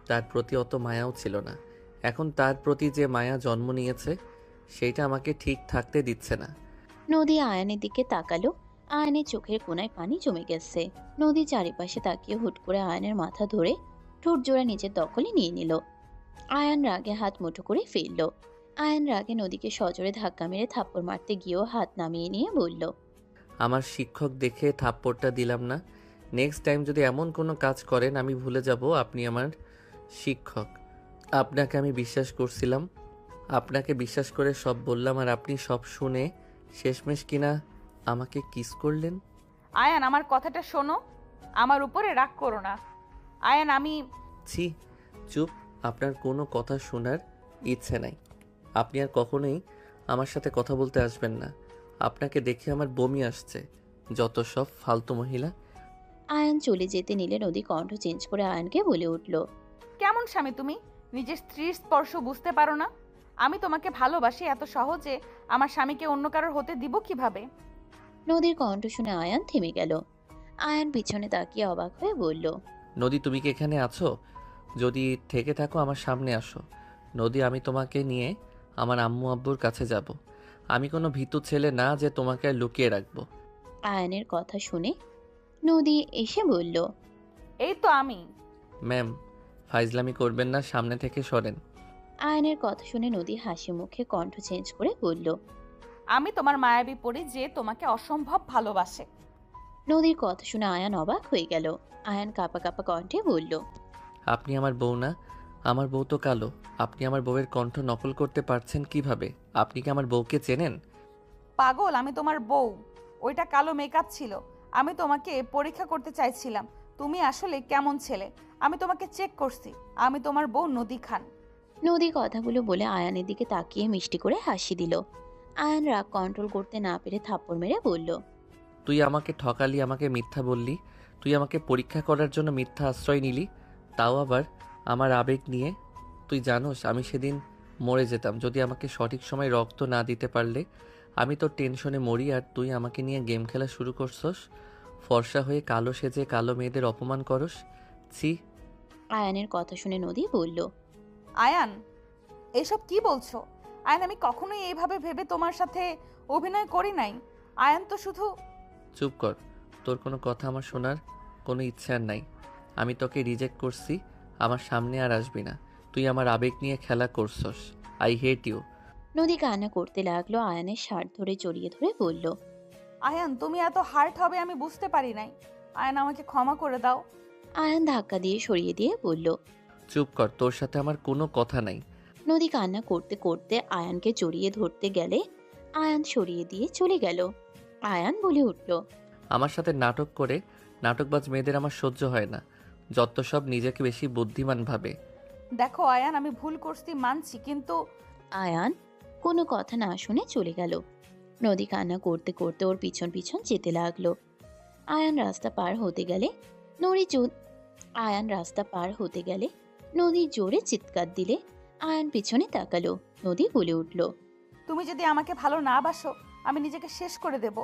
তার প্রতি অত মায়াও ছিল না। এখন তার প্রতি যে মায়া জন্ম নিয়েছে, সেইটা আমাকে ঠিক থাকতে দিচ্ছে না। নদী আয়ানের দিকে তাকালো। আয়ানের চোখের কোণায় পানি জমে গেছে। নদী চারিপাশে তাকিয়ে হুট করে আয়ানের মাথা ধরে ঠোঁট জোড়া নিজের দখলে নিয়ে নিল। আয়ান রাগে হাত মুঠো করে ফেলল। আয়ান রাগে নদীকে সজোরে ধাক্কা মেরে থাপ্পড় মারতে গিয়েও হাত নামিয়ে নিয়ে বলল, আমার শিক্ষক দেখে থাপ্পড়টা দিলাম না। নেক্সট টাইম যদি এমন কোনো কাজ করেন, আমি ভুলে যাব আপনি আমার শিক্ষক। আপনাকে আমি বিশ্বাস করছিলাম, আপনাকে বিশ্বাস করে সব বললাম, আর আপনি সব শুনে শেষমেশ কিনা আমাকে কিস করলেন। আয়ান, আমার কথাটা শোনো। আমার উপরে রাগ করো না। আয়ান, আমি ছি, চুপ। আপনার কোনো কথা শোনার ইচ্ছে নাই। আপনি আর কখনোই আমার সাথে কথা বলতে আসবেন না। আপনাকে দেখে আমার বমি আসছে। যত সব ফালতু মহিলা। আয়ান চলে যেতে নিলে নদী কণ্ঠ চেঞ্জ করে আয়ানকে বলে উঠল, কেমন স্বামী তুমি? নিজের স্ত্রীর স্পর্শ বুঝতে পারো না? আমি তোমাকে ভালোবাসি, এত সহজে আমার স্বামীকে অন্য কারোর হতে দিব কিভাবে? নদীর কণ্ঠ শুনে আয়ান থেমে গেল। আয়ান পিছনে তাকিয়ে অবাক হয়ে বলল, নদী, তুমি কি এখানে আছো? যদি থেকে থাকো আমার সামনে আসো। নদী, আমি তোমাকে নিয়ে আমার আম্মু আব্বুর কাছে যাব। আমি কোনো ভীতু ছেলে না যে তোমাকে লুকিয়ে রাখবো। আয়ানের কথা শুনে নদী এসে বলল, এই তো আমি। ম্যাম, ফাইজলামি করবেন না, সামনে থেকে সরেন। আয়ানের কথা শুনে নদী হাসি মুখে কণ্ঠ চেঞ্জ করে বলল, আমি তোমার মায়াবী পড়ি যে তোমাকে অসম্ভব ভালোবাসে। নদীর কথা শুনে আয়ান অবাক হয়ে গেল। আয়ান কাঁপা কাঁপা কণ্ঠে বলল, আপনি আমার বউ না? আমার বউ তো কালো। আপনি আমার বউয়ের কণ্ঠ নকল করতে পারছেন কিভাবে? আপনি কি আমার বউকে চেনেন? পাগল, আমি তোমার বউ। ওইটা কালো মেকআপ ছিল। আমি তোমাকে পরীক্ষা করতে চাইছিলাম তুমি আসলে কেমন ছেলে। আমি তোমাকে চেক করছি। আমি তোমার বউ নদী খান। নদী কথাগুলো বলে আয়ানের দিকে তাকিয়ে মিষ্টি করে হাসি দিল। আয়ান রাগ কন্ট্রোল করতে না পেরে থাপ্পড় মেরে বলল, তুই আমাকে ঠকালি, আমাকে মিথ্যা বললি। তুই আমাকে পরীক্ষা করার জন্য মিথ্যা আশ্রয় নিলি, তাও আবার আমার আবেগ নিয়ে। তুই জানোস আমি সেদিন মরে যেতাম যদি আমাকে সঠিক সময় রক্ত না দিতে পারলে। আমি তো টেনশনে মরি, আর তুই আমাকে নিয়ে গেম খেলা শুরু করছস। ফর্সা হয়ে কালো সেজে কালো মেয়েদের অপমান করস। ছি। আয়ানের কথা শুনে নদী বলল, আয়ান, এসব কি বলছো? আয়ান, আমি কখনোই এইভাবে ভেবে তোমার সাথে অভিনয় করি নাই। আয়ান তো শুধু। চুপ কর, তোর কোনো কথা আমার শোনার কোনো ইচ্ছা আর নাই। আমি তোকে রিজেক্ট করছি, আমার সামনে আর আসবি না। তুই আমার আবেগ নিয়ে খেলা করছস। I hate you. নদী কান্না করতে লাগলো। আয়ানের শার্ট ধরে জড়িয়ে ধরে বলল, আয়ান, তুমি এত হার্ট হবে আমি বুঝতে পারি নাই। আয়ান, আমাকে ক্ষমা করে দাও। আয়ান ধাক্কা দিয়ে সরিয়ে দিয়ে বলল, চুপ কর, তোর সাথে আমার কোনো কথা নাই। নদী কান্না করতে করতে আয়ানকে জড়িয়ে ধরতে গেলে আয়ান সরিয়ে দিয়ে চলে গেল। আয়ান বলে উঠল, আমার সাথে নাটক করে নাটকবাজ মেয়েদের আমার সহ্য হয় না। যত সব নিজেকে বেশি বুদ্ধিমান ভাবে। দেখো আয়ান, আমি ভুল করছি মানছি, কিন্তু আয়ান কোনো কথা না শুনে চলে গেল। নদী কান্না করতে করতে ওর পিছন পিছন যেতে লাগলো। আয়ান রাস্তা পার হতে গেলে নদী জোরে চিৎকার দিলে আয়ান পিছনে তাকালো। নদী বলে উঠল, তুমি যদি আমাকে ভালো না বাসো, আমি নিজেকে শেষ করে দেব।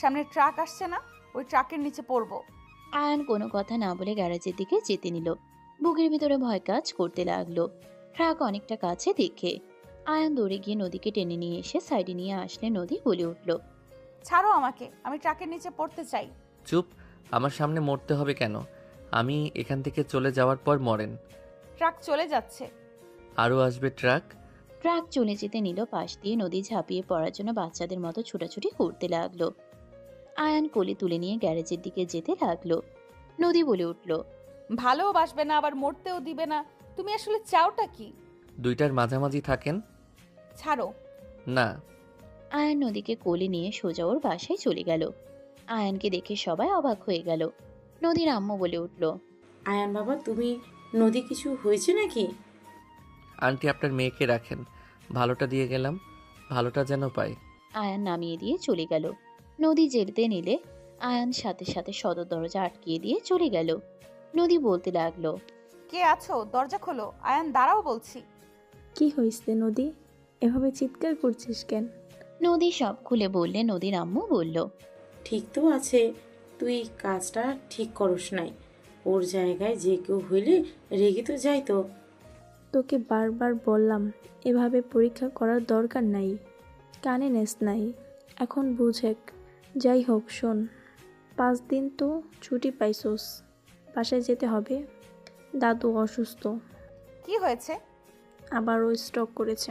সামনে ট্রাক আসছে না, ওই ট্রাকের নিচে পড়বো। আয়ান কোনো কথা না বলে গ্যারেজের দিকে যেতে নিল। বুকের ভিতরে ভয় কাজ করতে লাগলো। ট্রাক অনেকটা কাছে দেখে আয়ান দৌড়ে গিয়ে নদীকে টেনে নিয়ে এসে সাইডে নিয়ে আসলে নদী বলে উঠল, ছাড়ো আমাকে, আমি ট্রাকের নিচে পড়তে চাই। চুপ, আমার সামনে মরতে হবে কেন? আমি এখান থেকে চলে যাওয়ার পর মরেন। ট্রাক চলে যাচ্ছে। আরও আসবে ট্রাক। ট্রাক চলে যেতে নিল পাশ দিয়ে। নদী ঝাঁপিয়ে পড়ার জন্য বাচ্চাদের মতো ছুটাছুটি করতে লাগলো। আয়ান কোলে তুলে নিয়ে গ্যারেজের দিকে যেতে লাগলো। নদী বলে উঠল, ভালোবাসবে না, আবার মরতেও দিবে না। তুমি আসলে চাওটা কি? দুইটার মাঝামাঝি থাকেন। ছাড়ো। না। আয়ান নদীকে কোলে নিয়ে সোজা ওর বাসায় চলে গেল। আয়ানকে দেখে সবাই অবাক হয়ে গেল। নদীর আম্মু বলে উঠল, আয়ান বাবা, তুমি নদী কিছু হয়েছে নাকি? আন্টি, আপনার মেয়েকে রাখেন, ভালোটা দিয়ে গেলাম, ভালোটা যেন পাই। আয়ান নামিয়ে দিয়ে চলে গেল। নদী যেতে নিলে আয়ান সাথে সাথে সদর দরজা আটকিয়ে দিয়ে চলে গেল। নদী বলতে লাগলো, কে আছো? দরজা খোলো। আয়ান দাঁড়াও বলছি। কি হয়েছে নদী, এভাবে চিৎকার করছিস কেন? নদী সব খুলে বললে। নদীর আম্মু বলল, ঠিক তো আছে, তুই কাজটা ঠিক করস নাই। ওর জায়গায় যে কেউ হইলে রেগে তো যাইতো। তোকে বারবার বললাম এভাবে পরীক্ষা করার দরকার নাই, কানে নেস নাই, এখন বুঝেক। যাই হোক শোন, 5 দিন তো ছুটি পাইছোস, বাসায় যেতে হবে। দাদু অসুস্থ, কি হয়েছে? আবারও স্ট্রোক করেছে।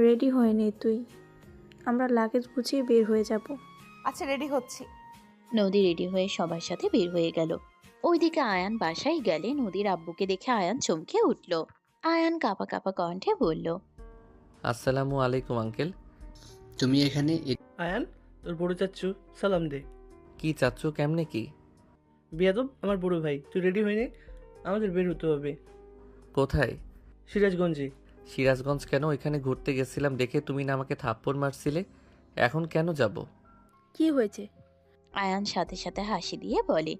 রেডি হয়ে নে তুই, আমরা লাগেজ গুছিয়ে বের হয়ে যাব। আচ্ছা, রেডি হচ্ছি। নদী রেডি হয়ে সবার সাথে বের হয়ে গেল। ওইদিকে আয়ান বাসায় গেলে নদীর আব্বুকে দেখে আয়ান চমকে উঠল। আয়ান কাঁপা কাঁপা কণ্ঠে বলল, আসসালামু আলাইকুম আঙ্কেল। তুমি এখানে আয়ান, তোর বড় চাচ্ছু সালাম দে। কি চাচ্ছু? কেমনে কি? বিয়াদব, আমার বড় ভাই। তুই রেডি হয়ে নে, আমাদের বের হতে হবে। কোথায়? সিরাজগঞ্জে। সিরাজগঞ্জ কেন? এখানে ঘুরতে গেছিলাম দেখে তুমি না আমাকে থাপ্পড় মারছিলে, এখন কেন যাব? কি হয়েছে? আয়ান সাথে সাথে হাসি দিয়ে বলে,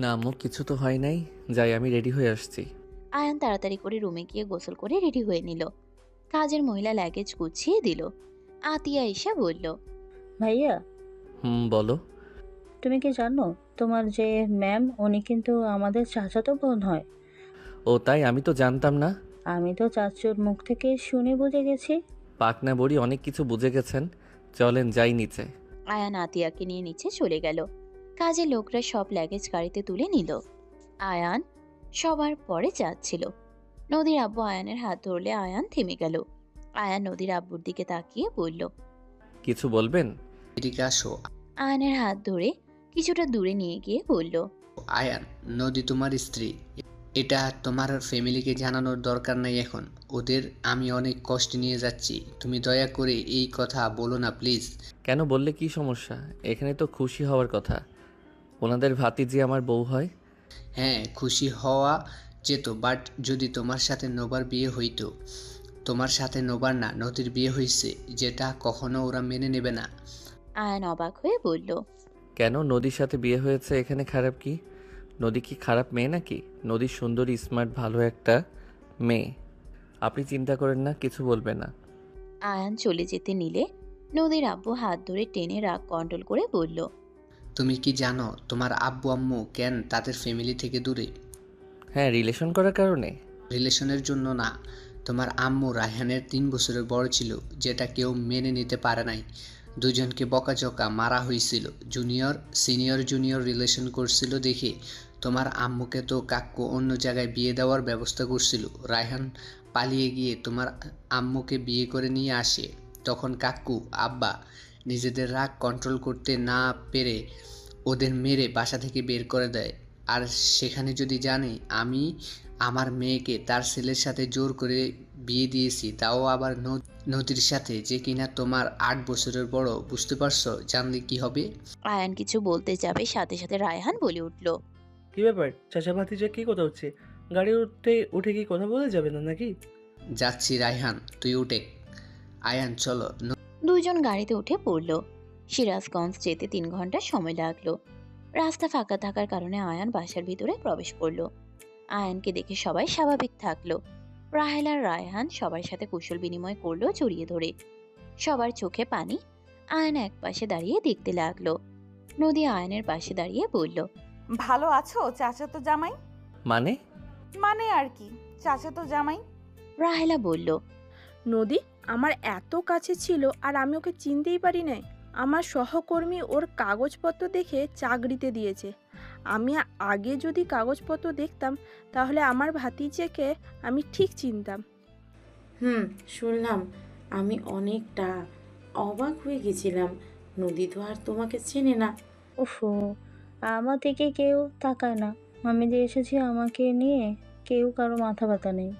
না আম্মু, কিছু তো হয় নাই। যাই, আমি রেডি হয়ে আসছি। আয়ান তাড়াতাড়ি করে রুমে গিয়ে গোসল করে রেডি হয়ে নিল। কাজের মহিলা লাগেজ গুছিয়ে দিল। আতিয়া এসে বলল, ভাইয়া, বলো। তুমি কি জানো তোমার যে ম্যাম, উনি কিন্তু আমাদের চাচাতো বোন হয়। ও তাই? আমি তো জানতাম না। আমি তো চাচুর মুখ থেকে শুনে বুঝে গেছি। পাকনা বড়ি অনেক কিছু বুঝে গেছেন। চলেন যাই নিচে। আয়ান আতিয়াকে নিয়ে নিচে চলে গেল। কাজের লোকরা সব লাগেজ গাড়িতে তুলে নিল। আয়ান সবার পরে যাচ্ছিল। নদীর আব্বু আয়ানের হাত ধরলে আয়ান থেমে গেল। আয়ান নদীর আব্বুর দিকে তাকিয়ে বলল, কিছু বলবেন? এদিকে আসো। আয়ানের হাত ধরে কিছুটা দূরে নিয়ে গিয়ে বলল, আয়ান, নদী তোমার স্ত্রী। এটা তোমার ফ্যামিলিকে জানানোর দরকার নাই এখন। ওদের আমি অনেক কষ্ট নিয়ে যাচ্ছি, তুমি দয়া করে এই কথা বলো না প্লিজ। কেন? বললে কি সমস্যা? এখানে তো খুশি হওয়ার কথা। ওনাদের ভাতিজি আমার বউ হয়। হ্যাঁ, খুশি হওয়া যেত, বাট যদি তোমার সাথে নোবার বিয়ে হইতো। তোমার সাথে নোবার না, নদীর বিয়ে হয়েছে, যেটা কখনো ওরা মেনে নেবে না। আয়ান অবাক হয়ে বলল, কেন? নদীর সাথে বিয়ে হয়েছে, এখানে খারাপ কি? নদী কি খারাপ মেয়ে নাকি? নদী সুন্দরী, স্মার্ট, ভালো একটা মেয়ে। আপনি চিন্তা করেন না, কিছু বলবে না। আয়ান চলে যেতে নিলে নদীর আব্বু হাত ধরে টেনে রাগ কন্ট্রোল করে বলল, তুমি কি জানো তোমার আব্বু আম্মু কেন তাদের ফ্যামিলি থেকে দূরে? হ্যাঁ, রিলেশন করার কারণে। রিলেশনের জন্য না, তোমার আম্মু রায়হানের 3 বছরের বড় ছিল, যেটা কেউ মেনে নিতে পারে নাই। দুজনকে বকাঝকা মারা হয়েছিল। জুনিয়র রিলেশন করছিল দেখে তোমার আম্মুকে তো কাকু অন্য জায়গায় বিয়ে দেওয়ার ব্যবস্থা করছিল। রায়হান পালিয়ে গিয়ে তোমার আম্মুকে বিয়ে করে নিয়ে আসে। তখন কাকু আব্বা নিজেদের রাগ কন্ট্রোল করতে না পেরে ওদের মেরে বাসা থেকে বের করে দেয়। আর সেখানে যদি জানে আমি আমার মেয়েকে তার ছেলের সাথে জোর করে বিয়ে দিয়েছি, তাও আবার নদীর সাথে, যে কিনা তোমার 8 বছরের বড়, বুঝতে পারছো? জানলে কি হবে? আয়ান কিছু বলতে যাবে, সাথে সাথে রায়হান বলে উঠল। কি ব্যাপার চাচা ভাতিজা, কি কথা হচ্ছে? গাড়ি উঠে কি কথা বলে যাবে না নাকি? যাচ্ছি রায়হান, তুই উঠে। আয়ান চলো। দুইজন গাড়িতে উঠে পড়ল। সিরাজগঞ্জ যেতে 3 ঘন্টা সময় লাগলো। রাস্তা ফাঁকা থাকার কারণে আয়ান বাসার ভিতরে প্রবেশ করলো। আয়ানকে দেখে সবাই স্বাভাবিক থাকলো। রাহেল আর রায়হান সবার সাথে কুশল বিনিময় করলো জড়িয়ে ধরে। সবার চোখে পানি। আয়ান এক পাশে দাঁড়িয়ে দেখতে লাগলো। নদী আয়ানের পাশে দাঁড়িয়ে বলল, ভালো আছো চাচাতো জামাই? মানে আর কি, চাচাতো জামাই। রাহেলা বলল, নদী আমার এত কাছে ছিল আর আমি ওকে চিনতেই পারি নাই। আমার সহকর্মী ওর কাগজপত্র দেখে চাকরিতে দিয়েছে। আমি আগে যদি কাগজপত্র দেখতাম তাহলে আমার ভাতিজাকে আমি ঠিক চিনতাম। শুনলাম। আমি অনেকটা অবাক হয়ে গেছিলাম। নদী তো আর তোমাকে চেনে না। ওফো, আমার দিকে কেউ তাকায় না। আমি যে এসেছি আমাকে নিয়ে কেউ কারো মাথা ব্যথা নেই।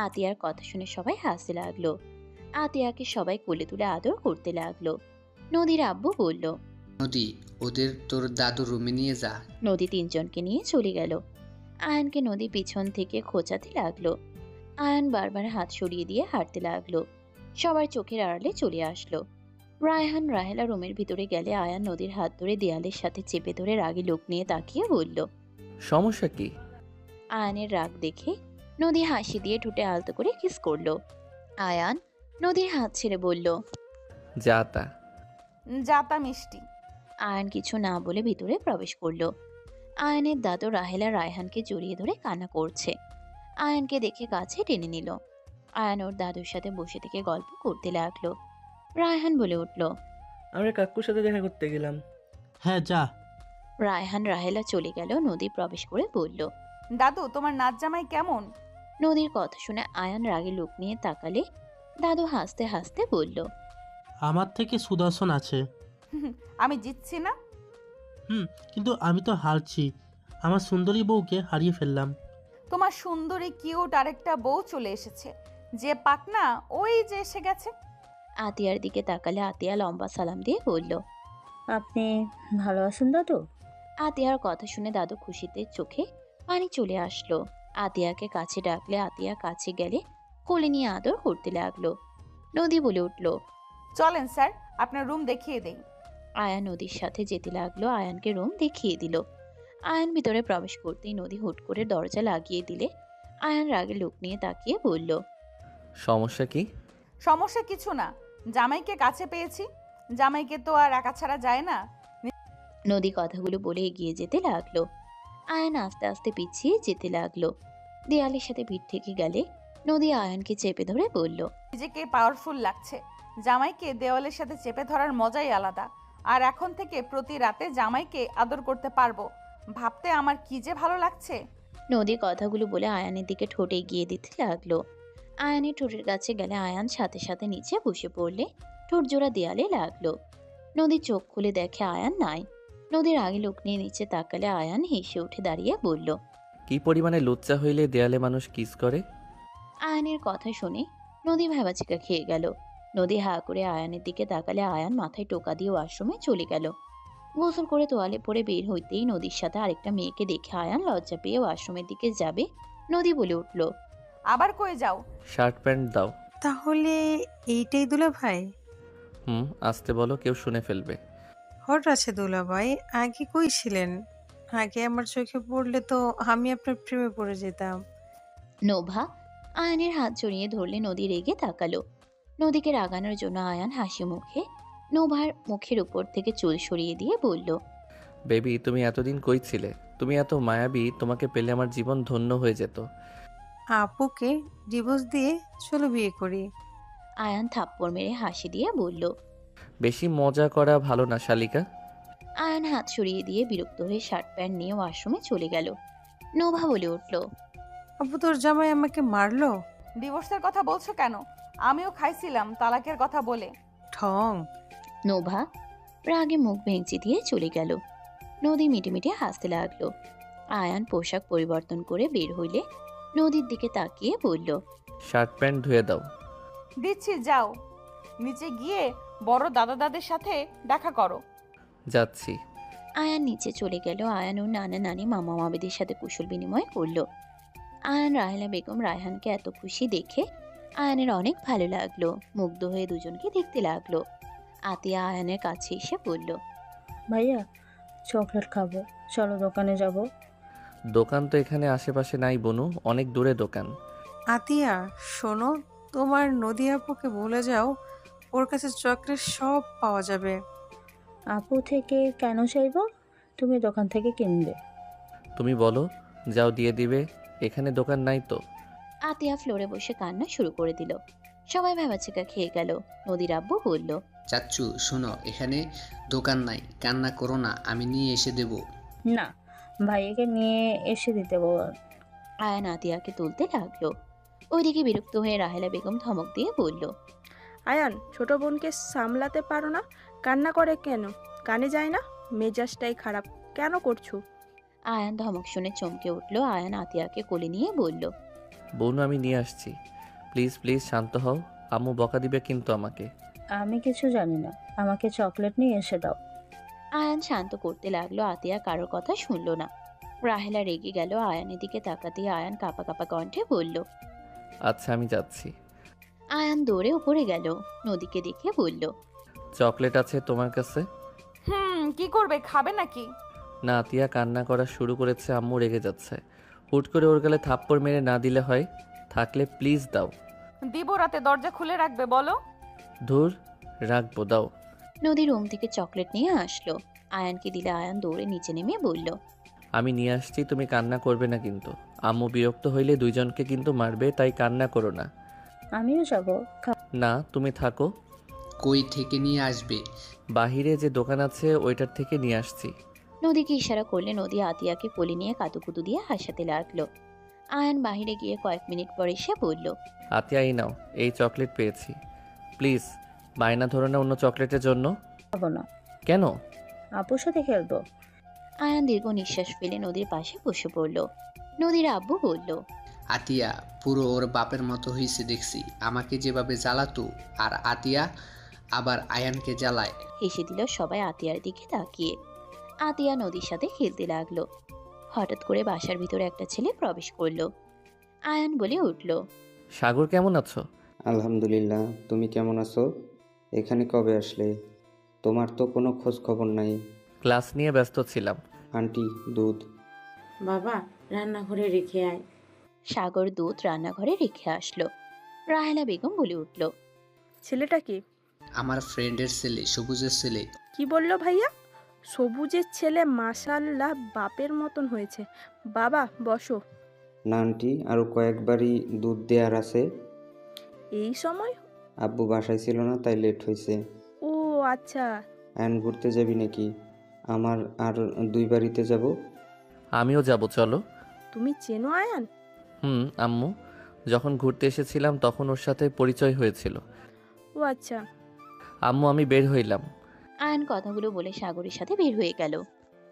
আতিয়ার কথা শুনে সবাই হাসতে লাগলো। আতিয়াকে সবাই কোলে তুলে আদর করতে লাগলো। নদীর আব্বু বলল, নদী, ওদের তোর দাদুর রুমে নিয়ে যা। নদী 3 জনকে নিয়ে চলে গেল। আয়ানকে নদী পিছন থেকে খোঁচাতে লাগলো। আয়ান বারবার হাত সরিয়ে দিয়ে হাঁটতে লাগলো। সবার চোখের আড়ালে চলে আসলো। রায়হান রাহেলা রুমের ভিতরে গেলে আয়ান নদীর হাত ধরে দেয়ালের সাথে চেপে ধরে রাগী লোক নিয়ে তাকিয়ে বলল, সমস্যা কি? আয়ানের রাগ দেখে নদী হাসি দিয়ে ঠোঁটে আলতো করে কিস করলো। আয়ান নদীর হাত ছেড়ে বলল, যাতা মিষ্টি। আয়ান কিছু না বলে ভিতরে প্রবেশ করলো। আয়ানের দাদু রাহেলা রায়হানকে জড়িয়ে ধরে কান্না করছে। আয়ানকে দেখে কাছে টেনে নিল। আয়ান ওর দাদুর সাথে বসে থেকে গল্প করতে লাগলো। রায়হান বলে উঠল, আমরা কাকুর সাথে দেখা করতে গেলাম। হ্যাঁ যা। রায়হান রাহেলা চলে গেল। নদী প্রবেশ করে বলল, দাদু তোমার নাচ জামাই কেমন? নদীর কথা শুনে আয়ান রাগে লোক নিয়ে তাকালে দাদু হাসতে হাসতে বলল, আমার থেকে সুদর্শন আছে। আমি জিতছি না। কিন্তু আমি তো হারছি। আমার সুন্দরী বউকে হারিয়ে ফেললাম। তোমার সুন্দরী কিউট আরেকটা বউ চলে এসেছে। যে পাকনা ওই যে এসে গেছে। আতিয়ার দিকে তাকালে আতিয়া লম্বা সালাম দিয়ে বলল, আপনি ভালো আছেন দাদু? আতিয়ার কথা শুনে দাদু খুশিতে চোখে পানি চলে আসলো। আতিয়াকে কাছে ডাকলে আতিয়া কাছে গেলে কোলে নিয়ে আদর করতে লাগলো। নদী বলে উঠল, চলেন স্যার, আপনার রুম দেখিয়ে দেই। আয়ান নদীর সাথে যেতে লাগলো। আয়ানকে রুম দেখিয়ে দিল। আয়ান ভিতরে প্রবেশ করতেই নদী হুট করে দরজা লাগিয়ে দিলে আয়ান রাগে লোক নিয়ে তাকিয়ে বলল, সমস্যা কি? সমস্যা কিছু না, জামাইকে কাছে পেয়েছি। জামাইকে তো আর একা ছাড়া যায় না। নদী কথাগুলো বলে এগিয়ে যেতে লাগলো। আয়ান আস্তে আস্তে পিছিয়ে যেতে লাগলো। দেয়ালের সাথে ভিড় থেকে গেলে নদী আয়ানকে চেপে ধরে বলল, নিজেকে পাওয়ারফুল লাগছে। জামাইকে দেওয়ালের সাথে চেপে ধরার মজাই আলাদা। আর এখন থেকে প্রতি রাতে জামাইকে আদর করতে পারবো। ভাবতে আমার কি যে ভালো লাগছে। নদী কথাগুলো বলে আয়ানের দিকে ঠোঁট এগিয়ে দিতে লাগলো। আয়ানের ঠোঁটের কাছে গেলে আয়ান সাথে সাথে নিচে বসে পড়লে ঠোঁট জোড়া দেয়ালে লাগলো। নদী চোখ খুলে দেখে আয়ান নাই। নদীর আগে লোক নিয়ে নিচে তাকালে আয়ান হেসে উঠে দাঁড়িয়ে বলল, কি পরিমাণে লুচ্চা হইলে দেয়ালে মানুষ কিস করে? আয়ানের কথা শুনে নদী ভেবাচিকা খেয়ে গেল। নদী হা করে আয়ানের দিকে তাকালে আয়ান মাথায় টোকা দিয়ে ওয়াশরুমে চলে গেল। গোসল করে তোয়ালে পরে বের হইতেই নদীর সাথে আরেকটা মেয়েকে দেখে আয়ান লজ্জা পেয়ে ওয়াশরুমের দিকে যাবে। নদী বলে উঠল, আবার কই যাও? শার্ট প্যান্ট দাও। তাহলে এইটাই দুলা ভাই? আসতে বলো, কেউ শুনে ফেলবে। হট আছে দুলা ভাই, আগে কই ছিলেন? আগে আমার চোখে পড়লে তো আমি আপনার প্রেমে পড়ে যেতাম। নোভা আয়ানের হাত জড়িয়ে ধরলে নদী রেগে তাকালো। নদীকে রাগানোর জন্য আয়ান হাসি মুখে নোভার মুখের উপর থেকে চুল সরিয়ে দিয়ে বলল, বেবি, তুমি এতদিন কই ছিলে? তুমি এত মায়াবী, তোমাকে পেলে আমার জীবন ধন্য হয়ে যেত। আপুকে ডিভোর্স দিয়ে চলো বিয়ে করি। আয়ান থাপ্পড় মেরে হাসি দিয়ে বলল, বেশি মজা করা ভালো না শালিকা। আয়ান হাত সরিয়ে দিয়ে বিরক্ত হয়ে শার্ট প্যান্ট নিয়ে ওয়াশরুমে চলে গেল। নোভা বলে উঠল, আপু তোর জামাই আমাকে মারলো। ডিভোর্সের কথা বলছো কেন? আমিও খাইছিলাম তালাকের কথা বলে। ঠং। নোভা রাগে মুখ ভেঙচি দিয়ে চলে গেল। নদী মিটে মিটে হাসতে লাগলো। আয়ান পোশাক পরিবর্তন করে বের হইলে নদীর দিকে তাকিয়ে বলল, শার্ট প্যান্ট ধুয়ে দাও। দিচ্ছি, যাও নিচে গিয়ে বড় দাদা দাদের সাথে দেখা করো। যাচ্ছি। আয়ান নিচে চলে গেল। আয়ান ওর নানা নানি মামা মামিদের সাথে কুশল বিনিময় করলো। আয়ান রাহেলা বেগম রায়হানকে এত খুশি দেখে আয়ানের অনেক ভালো লাগলো। মুগ্ধ হয়ে দুজনকে দেখতে লাগলো। আতিয়া আয়ানের কাছে এসে বলল, ভাইয়া চকলেট খাবো, চলো দোকানে যাব। দোকান তো এখানে আশেপাশে নাই বনু, অনেক দূরে দোকান। আতিয়া শোনো, তোমার নদী আপুকে বলে যাও, ওর কাছে চকলেট সব পাওয়া যাবে। আপু থেকে কেন চাইবো? তুমি দোকান থেকে কিনবে। তুমি বলো, যাও দিয়ে দিবে। এখানে দোকান নাই তো। আতিয়া ফ্লোরে বসে কান্না শুরু করে দিল। সবাই ভেবাচিকা খেয়ে গেল। নদীর আব্বু বলল, চাচ্চু শোনো, এখানে দোকান নাই, কান্না করো না, আমি নিয়ে এসে দেব। না, ভাইয়াকে নিয়ে এসে দিতে বল। আয়ান আতিয়াকে তুলতে লাগলো। ওইদিকে বিরক্ত হয়ে রাহেলা বেগম ধমক দিয়ে বলল, আয়ান, ছোট বোনকে সামলাতে পারো না? কান্না করে কেন? কানে যায় না? মেজাজটাই খারাপ, কেন করছো? আয়ান ধমক শুনে চমকে উঠল। আয়ান আতিয়াকে কোলে নিয়ে বলল, বনু আমি নিয়ে আসছি, প্লিজ প্লিজ শান্ত হও, আম্মু বকা দিবে কিন্তু আমাকে। আমি কিছু জানি না, আমাকে চকলেট নিয়ে এসে দাও। আয়ান শান্ত করতে লাগলো। আতিয়া কারোর কথা শুনল না। রাহেলা রেগে গেল। আয়ানের দিকে তাকাতে আয়ান কাঁপা কাঁপা কণ্ঠে বলল, আচ্ছা আমি যাচ্ছি। আয়ান দৌড়ে উপরে গেল। নদীকে দেখে বলল, চকলেট আছে তোমার কাছে? কি করবে, খাবে নাকি? না, আতিয়া কান্না করা শুরু করেছে, আম্মু রেগে যাচ্ছে। হুট করে ওর গালে থাপ্পড় মেরে না দিলে হয়? থাকলে প্লিজ দাও। দিব, রাতে দরজা খুলে রাখবে বলো। ধুর, রাখবো, দাও। নদী রুম থেকে চকলেট নিয়ে আসলো। আয়ানকে দিলে আয়ান দৌড়ে নিচে নেমে বলল, আমি নিয়ে আসছি, তুমি কান্না করবে না কিন্তু। আম্মু বিরক্ত হইলে দুইজনকে কিন্তু মারবে, তাই কান্না করো না। আমিও যাব। না, তুমি থাকো। কই থেকে নিয়ে আসবে? বাহিরে যে দোকান আছে ওইটার থেকে নিয়ে আসছি। নদীকে ইশারা করলে নদী আতিয়াকে কোলে নিয়ে কাতুকুতু দিয়ে হাসাতে লাগলো। আয়ান বাহিরে গিয়ে কয়েক মিনিট পর এসে বলল, আতিয়া এই নাও, এই চকলেট পেয়েছি, প্লিজ বায়না ধরো না অন্য চকলেটের জন্য। খাবো না। কেন? আপুর সাথে খেলবো। আয়ান দীর্ঘ নিঃশ্বাস ফেলে নদীর পাশে বসে পড়ল। নদীর আব্বু বলল, আতিয়া পুরো ওর বাপের মতো হয়েছে দেখছি, আমাকে যেভাবে জ্বালাতো, আর আতিয়া আবার আয়ানকে জ্বালায়। হেসে দিল সবাই আতিয়ার দিকে তাকিয়ে। আতিয়া নদীর সাথে খেলতে লাগলো। হঠাৎ করে বাসার ভিতরে একটা ছেলে প্রবেশ করলো। আয়ান বলে উঠল, সাগর কেমন আছো? আলহামদুলিল্লাহ, তুমি কেমন আছো? এখানে কবে আসলে? তোমার তো কোনো খোঁজ খবর নাই। ক্লাস নিয়ে ব্যস্ত ছিলাম। আন্টি, দুধ। বাবা, রান্নাঘরে রেখে আয়। সাগর দুধ রান্নাঘরে রেখে আসলো। রাহেলা বেগম বলে উঠল, ছেলেটা কি? আমার ফ্রেন্ডের ছেলে, সবুজের ছেলে। কি বললো ভাইয়া? সবুজের ছেলে? মাশাআল্লাহ, বাপের মতন হয়েছে। বাবা বসো। না আন্টি, আরও কয়েকবারই দুধ দেওয়ার আছে। এই সময়? আব্বু বাসায় ছিল না, তাই লেট হয়েছে। ও আচ্ছা। আয়ন ঘুরতে যাবি নাকি? আমার আর 2 বাড়িতে যাব। আমিও যাব, চলো। তুমি চেনো আয়ান? আম্মু যখন ঘুরতে এসেছিলাম তখন ওর সাথে পরিচয় হয়েছিল। ও আচ্ছা। আম্মু আমি বের হইলাম। আয়ান কথাগুলো বলে সাগরের সাথে বের হয়ে গেল।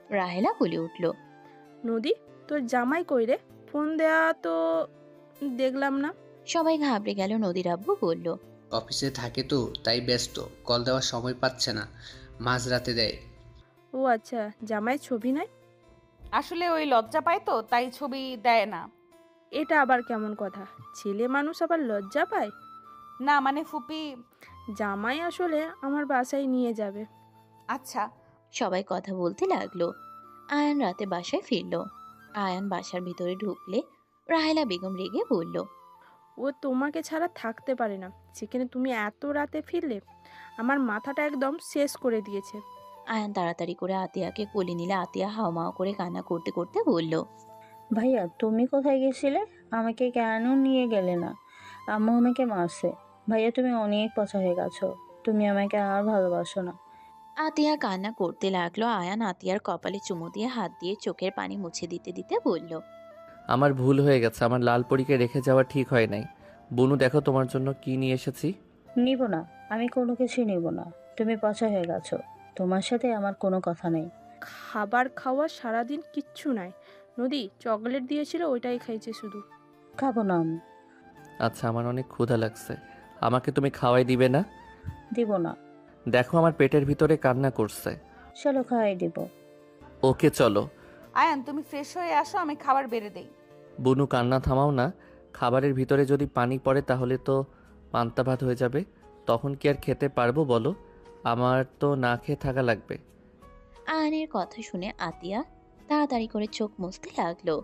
রাহেলা বলে উঠল, নদী, তোর জামাই কই রে? ফোন দেয়া তো দেখলাম না। সবাই ঘাবড়ে গেল। নদীর আব্বু বলল, অফিসে থাকে তো তাই ব্যস্ত, কল দেওয়ার সময় পাচ্ছে না, মাঝরাতে দেয়। ও আচ্ছা, জামাই ছবি নাই? আসলে ওই লজ্জা পায় তো, তাই ছবি দেয় না। এটা আবার কেমন কথা? ছেলে মানুষ আবার লজ্জা পায়? না মানে ফুপি। জামাই আসলে আমার বাসায় নিয়ে যাবে। আচ্ছা। সবাই কথা বলতে লাগলো। আয়ান রাতে বাসায় ফিরল। আয়ান বাসার ভিতরে ঢুকলে রাহেলা বেগম রেগে বলল, ও তোমাকে ছাড়া থাকতে পারে না, সেখানে তুমি এত রাতে ফিরলে? আমার মাথাটা একদম শেষ করে দিয়েছে। আয়ান তাড়াতাড়ি করে আতিয়াকে কোলে নিলে। আতিয়া হাওমাও করে কান্না করতে করতে বলল, ভাইয়া তুমি কোথায় গেছিলে? আমাকে কেন নিয়ে গেলে না? আম্মু আমাকে মারছে। ভাইয়া তুমি অনেক পচা হয়ে গেছো, তুমি আমাকে আর ভালোবাসো না। আতিয়া কান্না করতে লাগলো। আয়ান আতিয়ার কপালে চুমু দিয়ে হাত দিয়ে চোখের পানি মুছে দিতে দিতে বলল, আমার ভুল হয়ে গেছে, আমার লাল পরীকে রেখে যাওয়া ঠিক হয় নাই। বুনু দেখো তোমার জন্য কি নিয়ে এসেছি। নিব না, আমি কোনো কিছুই নিব না। তুমি পচা হয়ে গেছো, তোমার সাথে আমার কোনো কথা নেই। খাবার খাওয়া সারাদিন কিচ্ছু নাই, নদী চকলেট দিয়েছিল, ওইটাই খাইছে শুধু। খাবো না আমি। আচ্ছা, আমার অনেক ক্ষুধা লাগছে, আমাকে তুমি খাওয়াই দিবে না? দিব না। দেখো আমার পেটের ভিতরে কান্না করছে। চলো খাওয়াই দিব। ওকে চলো। আয়ান তুমি ফ্রেশ হয়ে আসো, আমি খাবার বেড়ে দেই। বুনু কান্না থামাও না, খাবারের ভিতরে যদি পানি পড়ে তাহলে তো পান্তা ভাত হয়ে যাবে, তখন কি আর খেতে পারবো বলো? আমার তো না খেয়ে থাকা লাগবে। আয়নের কথা শুনে আতিয়া তাড়াতাড়ি করে চোখ মুছতে লাগলো।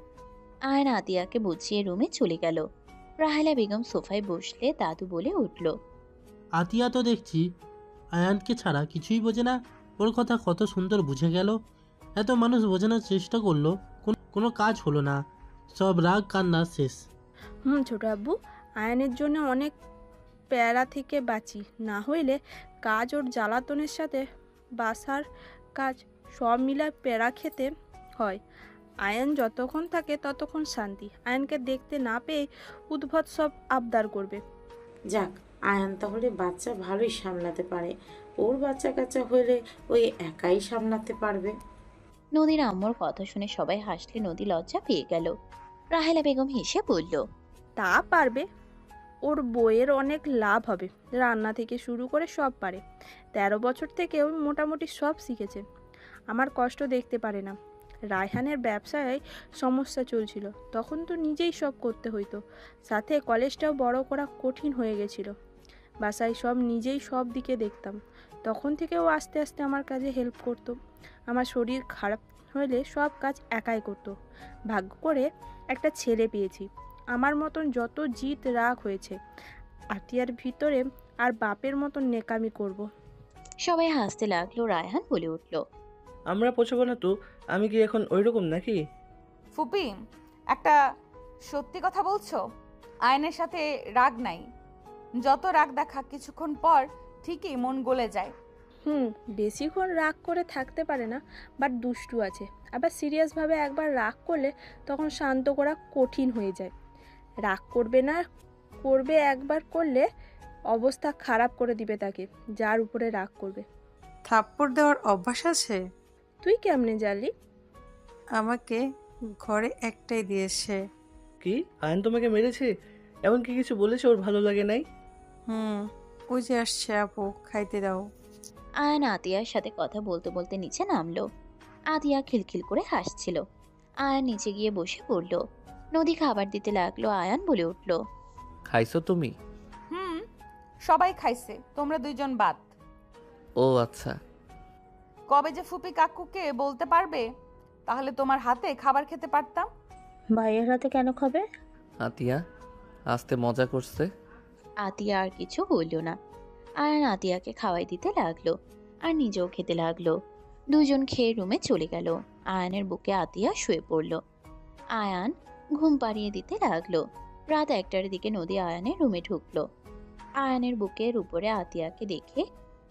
আয়ন আতিয়াকে বুঝিয়ে রুমে চলে গেল। রাহেলা বেগম সোফায় বসলে দাদু বলে উঠল, আতিয়া তো দেখছি আয়ানকে ছাড়া কিছুই বোঝে না। ওর কথা কত সুন্দর বুঝে গেল। এত মানুষ বোঝানোর চেষ্টা করলো, কোনো কাজ হলো না, সব রাগ কান্না শেষ। ছোট আব্বু, আয়নের জন্য অনেক প্যারা থেকে বাঁচি, না হইলে কাজ ওর জ্বালাতনের সাথে বাসার কাজ সব মিলায় প্যারা খেতে হয়। আয়ন যতক্ষণ থাকে ততক্ষণ শান্তি। আয়নকে দেখতে না পেয়ে উদ্ভট সব আবদার করবে। যাক, আয়ান তাহলে বাচ্চা ভালোই সামলাতে পারে। ওর বাচ্চা কাচ্চা হলে ওই একাই সামলাতে পারবে। নদীর আম্মুর কথা শুনে সবাই হাসলে নদী লজ্জা পেয়ে গেল। রাহেলা বেগম হেসে বলল, তা পারবে, ওর বইয়ের অনেক লাভ হবে। রান্না থেকে শুরু করে সব পারে। 13 বছর থেকে ও মোটামুটি সব শিখেছে। আমার কষ্ট দেখতে পারে না। রায়হানের ব্যবসায় সমস্যা চলছিল, তখন তো নিজেই সব করতে হইতো, সাথে কলেজটাও বড় করা কঠিন হয়ে গেছিল। বাসায় সব নিজেই সব দিকে দেখতাম। তখন থেকে ও আস্তে আস্তে আমার কাজে হেল্প করতো। আমার শরীর খারাপ হলে সব কাজ একাই করতো। ভাগ্য করে একটা ছেলে পেয়েছি। আমার মতন যত জিত রাগ হয়েছে, আতিয়ার ভিতরে আর বাপের মতন নেকামি করব। সবাই হাসতে লাগলো। রায়হান বলে উঠল, আমরা পছাবো না তো? আমি কি এখন ওইরকম নাকি? ফুপি, একটা সত্যি কথা বলছো? আয়নের সাথে রাগ নাই, যত রাগ দেখা কিছুক্ষণ পর ঠিকই মন গলে যায়। বেশিক্ষণ রাগ করে থাকতে পারে না, বাট দুষ্টু আছে। আবার সিরিয়াসভাবে একবার রাগ করলে তখন শান্ত করা কঠিন হয়ে যায়। রাগ করবে না, করবে একবার করলে অবস্থা খারাপ করে দিবে তাকে যার উপরে রাগ করবে। থাপ্পড় দেওয়ার অভ্যাস আছে? তুই কেমনে জানলি? আমাকে ঘরে একটাই দিয়েছে। কি, আয়ন তোমাকে মেরেছে? এমন কি কিছু বলেছে ওর ভালো লাগে নাই? ওই যে আসছে আপু, খাইতে দাও। আয়ান আতিয়ার সাথে কথা বলতে বলতে নিচে নামলো। আতিয়া খিলখিল করে হাসছিল। আয়ান নিচে গিয়ে বসে পড়ল। নদী খাবার দিতে লাগলো। আয়ান বলে উঠল, খাইছো তুমি? সবাই খাইছে, তোমরা দুইজন বাদ। ও আচ্ছা। কবে যে ফুপি কাকুকে বলতে পারবে, তাহলে তোমার হাতে খাবার খেতে পারতাম। ভাইয়ের হাতে কেন খাবে? আতিয়া আস্তে মজা করছে। আতিয়া আর কিছু বলল না। আয়ান আতিয়াকে খাওয়াই দিতে লাগলো আর নিজেও খেতে লাগলো। দুজন খেয়ে রুমে চলে গেল। আয়ানের বুকে আতিয়া শুয়ে পড়ল। আয়ান ঘুম পাড়িয়ে দিতে লাগলো। রাত 1টার দিকে নদী আয়ানের রুমে ঢুকলো। আয়ানের বুকের উপরে আতিয়াকে দেখে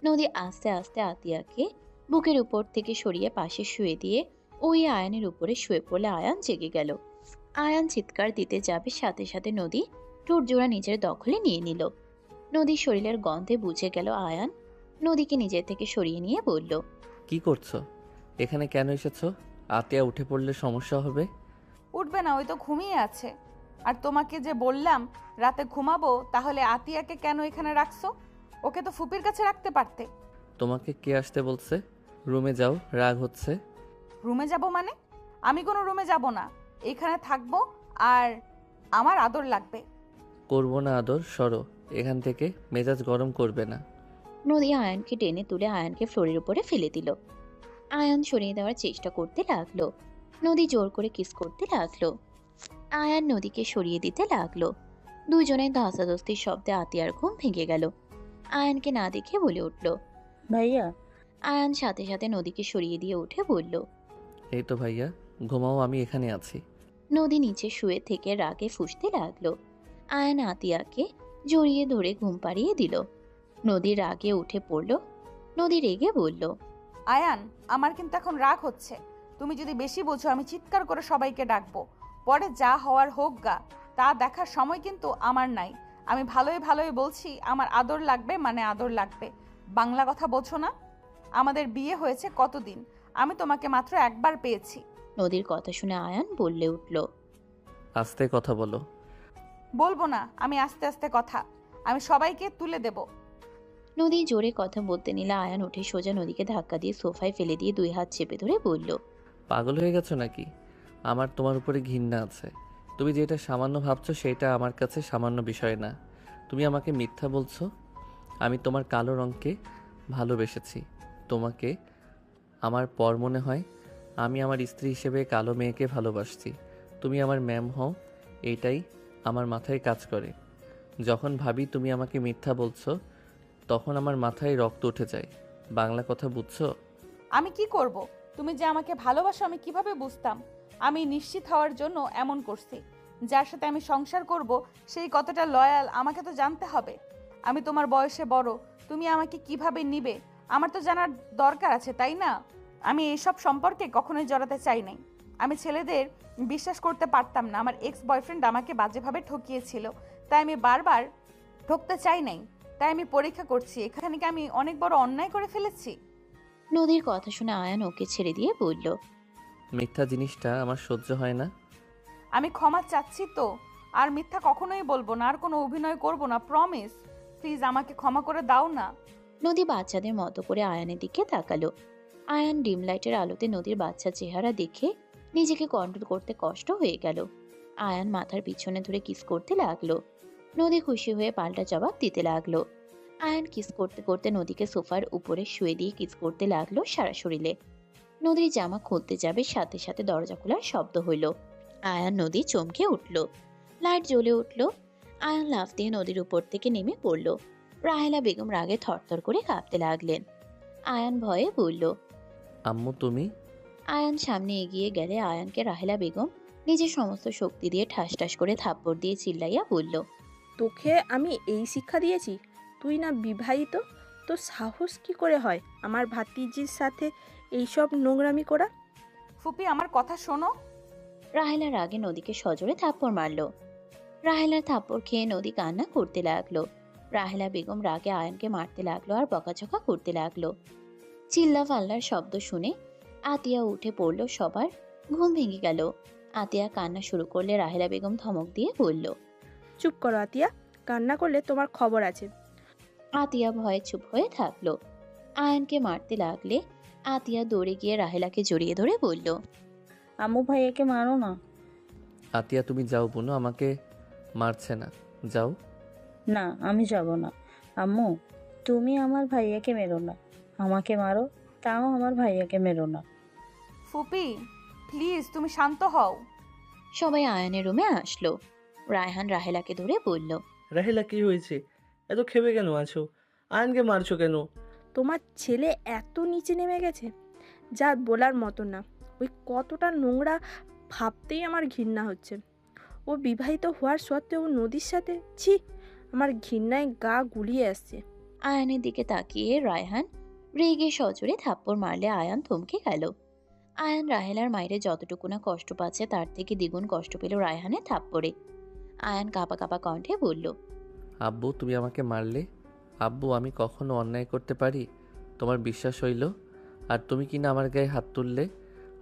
নদী আস্তে আস্তে আতিয়াকে বুকের উপর থেকে সরিয়ে পাশে শুয়ে দিয়ে ওই আয়ানের উপরে শুয়ে পড়লে আয়ান জেগে গেল। আয়ান চিৎকার দিতে যাবে, সাথে সাথে নদী ঠোঁট জোড়া নিজের দখলে নিয়ে নিল। নদীর শরীরের গন্ধে বুঝে গেল আয়ান। নদীকে নিজের থেকে সরিয়ে নিয়ে বলল, কি করছো এখানে? কেন এসেছো? আতিয়া উঠে পড়লে সমস্যা হবে। উঠবে না, ওই তো ঘুমিয়ে আছে। আর তোমাকে যে বললাম রাতে ঘুমাবো, তাহলে আতিয়াকে কেন এখানে রাখছো? ওকে তো ফুপির কাছে রাখতে পারতে। তোমাকে কে আসতে বলছে? রুমে যাও, রাগ হচ্ছে। রুমে যাব মানে? আমি কোনো রুমে যাব না, এখানে থাকবো। আর আমার আদর লাগবে। করবো না আদর, সরো এখান থেকে, মেজাজ গরম করবে না। নদী আয়ানকে টেনে তুলে আয়ানকে ফ্লোরের উপরে ফেলে দিল। আয়ান সরিয়ে দেওয়ার চেষ্টা করতে লাগলো। নদী জোর করে কিস করতে লাগলো। আয়ান নদীকে সরিয়ে দিতে লাগলো। দুজনের ধস্তাধস্তির শব্দে আতিয়ার ঘুম ভেঙে গেল। আয়ানকে না দেখে বলে উঠল, ভাইয়া। আয়ান সাথে সাথে নদীকে সরিয়ে দিয়ে উঠে বলল, এই তো ভাইয়া, ঘুমাও, আমি এখানে আছি। নদী নিচে শুয়ে থেকে রাগে ফুঁসতে লাগলো। আয়ান আতিয়াকে জড়িয়ে ধরে ঘুম পাড়িয়ে দিল। নদী রাগে উঠে পড়ল। নদী রেগে বলল, আয়ান, আমার কিন্তু এখন রাগ হচ্ছে। তুমি যদি বেশি বোঝো, আমি চিৎকার করে সবাইকে ডাকবো। পরে যা হওয়ার হোক গা, তা দেখার সময় কিন্তু আমার নাই। আমি ভালোই ভালোই বলছি, আমার আদর লাগবে মানে আদর লাগবে। বাংলা কথা বোঝো না? আমাদের বিয়ে হয়েছে কতদিন? আমি তোমাকে মাত্র একবার পেয়েছি। নদীর কথা শুনে আয়ান বললে উঠল, আস্তে কথা বলো। বলবো না, আমি আস্তে আস্তে কথা, আমি সবাইকে তুলে দেব। নদী জোরে কথা বলতে নিলে আয়ান উঠে সোজা নদীকে ধাক্কা দিয়ে সোফায় ফেলে দিয়ে 2 হাত চেপে ধরে বলল, পাগল হয়ে গেছো নাকি? আমার তোমার উপরে ঘৃণা আছে। তুমি যেটা সামান্য ভাবছো সেটা আমার কাছে সামান্য বিষয় না। তুমি আমাকে মিথ্যা বলছো। আমি তোমার কালো রঙকে ভালোবেসেছি। তোমাকে আমার পর মনে হয়। আমি আমার স্ত্রী হিসেবে কালো মেয়েকে ভালোবাসছি। তুমি আমার ম্যাম হও, এইটাই আমার মাথায় কাজ করে। যখন ভাবি তুমি আমাকে মিথ্যা বলছো তখন আমার মাথায় রক্ত উঠে যায়। বাংলা কথা বুঝছো? আমি কি করব? তুমি যে আমাকে ভালোবাসো আমি কিভাবে বুঝতাম? আমি নিশ্চিত হওয়ার জন্য এমন করছি। যার সাথে আমি সংসার করব সেই কতটা লয়াল আমাকে তো জানতে হবে। আমি তোমার বয়সে বড়, তুমি আমাকে কিভাবে নিবে আমার তো জানার দরকার আছে, তাই না? আমি এইসব সম্পর্কে কখনোই জড়াতে চাই নাই। আমি ছেলেদের বিশ্বাস করতে পারতাম না। আমার এক্স বয়ফ্রেন্ড আমাকে বাজেভাবে ঠকিয়েছিল, তাই আমি বারবার ঠকতে চাই নাই। তাই আমি পরীক্ষা করছি এখানে কি আমি অনেক বড় অন্যায় করে ফেলেছি। নদীর কথা শুনে আয়ান ওকে ছেড়ে দিয়ে বলল, মিথ্যা জিনিসটা আমার সহ্য হয় না। আমি ক্ষমা চাচ্ছি তো, আর মিথ্যা কখনোই বলবো না, আর কোনো অভিনয় করব না, প্রমিস। প্লিজ আমাকে ক্ষমা করে দাও না। নদী বাচ্চাদের মতো করে আয়ানের দিকে তাকালো। আয়ান ডিম লাইটের আলোতে নদীর বাচ্চা চেহারা দেখে নিজেকে কন্ট্রোল করতে কষ্ট হয়ে গেল। আয়ান মাথার পিছনে ধরে কিস করতে লাগলো। নদী খুশি হয়ে পাল্টা জবাব দিতে লাগলো। আয়ান কিস করতে করতে নদীকে সোফার উপরে শুয়ে দিয়ে কিস করতে লাগলো সারা শরীরে। নদীর জামা খুলতে যাবে, সাথে সাথে দরজা খোলার শব্দ হইল। আয়ান নদী চমকে উঠল। লাইট জ্বলে উঠল। আয়ান লাফ দিয়ে নদীর উপর থেকে নেমে পড়ল। রাহেলা বেগম রাগে থরথর করে কাঁপতে লাগলেন। আয়ান ভয়ে বলল, আম্মু তুমি? আয়ান সামনে এগিয়ে গেলে আয়ানকে রাহেলা বেগম নিজের সমস্ত শক্তি দিয়ে ঠাস ঠাস করে থাপ্পড় দিয়ে চিল্লাইয়া বলল, তোকে আমি এই শিক্ষা দিয়েছি? তুই না বিবাহিত, তো সাহস কি করে হয় আমার ভাতিজির সাথে এইসব নোংরামি করা? ফুপি আমার কথা শোনো। রাহেলা রাগে নদীকে সজোরে থাপ্পড় মারল। রাহেলার থাপ্পড় খেয়ে নদী কান্না করতে লাগলো। রাহেলা বেগম রাগে আয়ানকে মারতে লাগলো আর বকাঝকা করতে লাগলো। চিল্লা ফাল্লার শব্দ শুনে আতিয়া উঠে পড়ল। সবার ঘুম ভেঙে গেল। আতিয়া কান্না শুরু করলে রাহেলা বেগম ধমক দিয়ে বলল, চুপ করো আতিয়া, কান্না করলে তোমার খবর আছে। আতিয়া ভয়ে চুপ হয়ে থাকলো। আয়ানকে মারতে লাগলে আতিয়া দৌড়ে গিয়ে রাহেলাকে জড়িয়ে ধরে বলল, আম্মু ভাইয়াকে মারো না। আতিয়া তুমি যাও বোনো, আমাকে মারছে না, যাও। না আমি যাব না। আম্মু তুমি আমার ভাইয়াকে মেরো না, আমাকে মারো, তাও আমার ভাইয়াকে মেরো না। ফুপি প্লিজ তুমি শান্ত হও। সবাই আয়ানের রুমে আসলো। রায়হান রাহেলাকে ধরে বলল, রাহেলা কি হয়েছে? এত খেপে কেন আছো? আয়নকে মারছো কেন? তোমার ছেলে এত নিচে নেমে গেছে যা বলার মতো না। ওই কতটা নোংরা ভাবতেই আমার ঘৃণা হচ্ছে। ও বিবাহিত হওয়ার সত্ত্বেও নদীর সাথে, ছি, আমার ঘৃণায় গা গুলিয়ে আসছে। আয়ানের দিকে তাকিয়ে রায়হান রেগে সজোরে থাপ্পড় মারলে আয়ান থমকে গেল। আয়ান রাহেলার মায়ের যতটুকু না কষ্ট পাচ্ছে তার থেকে দ্বিগুণ কষ্ট পেল রায়হানের থাপ্পড়ে। আয়ান কাঁপা কাঁপা কণ্ঠে বলল, আব্বু তুমি আমাকে মারলে? আব্বু আমি কখনো অন্যায় করতে পারি? তোমার বিশ্বাস হইল, আর তুমি কিনা আমার গায়ে হাত তুললে?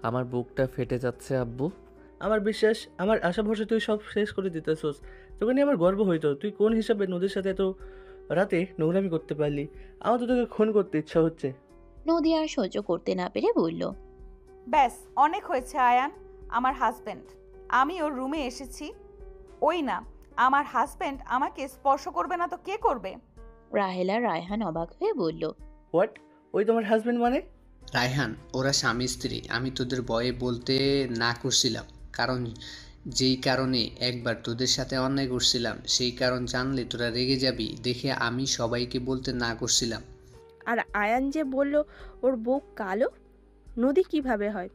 আমার বুকটা ফেটে যাচ্ছে আব্বু। আমার বিশ্বাস, আমার আশা ভরসা তুই সব শেষ করে দিতেছোস। তোকে নিয়ে আমার গর্ব হইতো। তুই কোন হিসাবে নদীর সাথে এত রাতে নোংরামি করতে পারলি? আমার তো তোকে খুন করতে ইচ্ছা হচ্ছে। নদী আর সহ্য করতে না পেরে বলল, ব্যাস অনেক হয়েছে আয়ান। আমার হাজব্যান্ড, আমি ওর রুমে এসেছি। ওই না, আমার হাজব্যান্ড আমাকে স্পর্শ করবে না তো কে করবে? রাহেলা রায়হান অবাক হয়ে বলল, হোয়াট? ওই তোমার হাজব্যান্ড মানে? রায়হান, ওরা স্বামী স্ত্রী। আমি তোদের ভয়ে বলতে না করছিলাম, কারণ যেই কারণে একবার তোদের সাথে অন্যায় করছিলাম সেই কারণ জানলে তোরা রেগে যাবি দেখে আমি সবাইকে বলতে না করছিলাম। আর আয়ান যে বলল ওর বউ কালো, নদী কিভাবে হয়?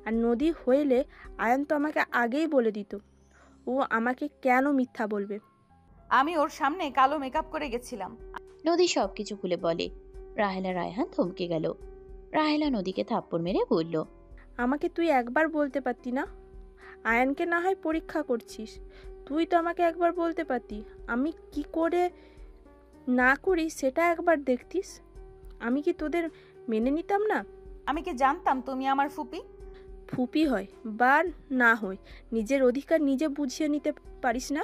আর নদী হইলে আয়ান তো আমাকে আগেই বলে দিত। ও আমাকে কেন মিথ্যা বলবে? আমি ওর সামনে কালো মেকআপ করে গেছিলাম। নদী সবকিছু খুলে বলে। রাহেলা রায়হান থমকে গেল। রাহেলা নদীকে থাপ্পড় মেরে বলল, আমাকে তুই একবার বলতে পারতি না? আয়ানকে না হয় পরীক্ষা করছিস, তুই তো আমাকে একবার বলতে পারতি। আমি কি করে না করি সেটা একবার দেখতিস। আমি কি তোদের মেনে নিতাম না? আমি কি জানতাম তুমি আমার ফুপি? ফুপি হয় বা না হয়, নিজের অধিকার নিজে বুঝিয়ে নিতে পারিস না?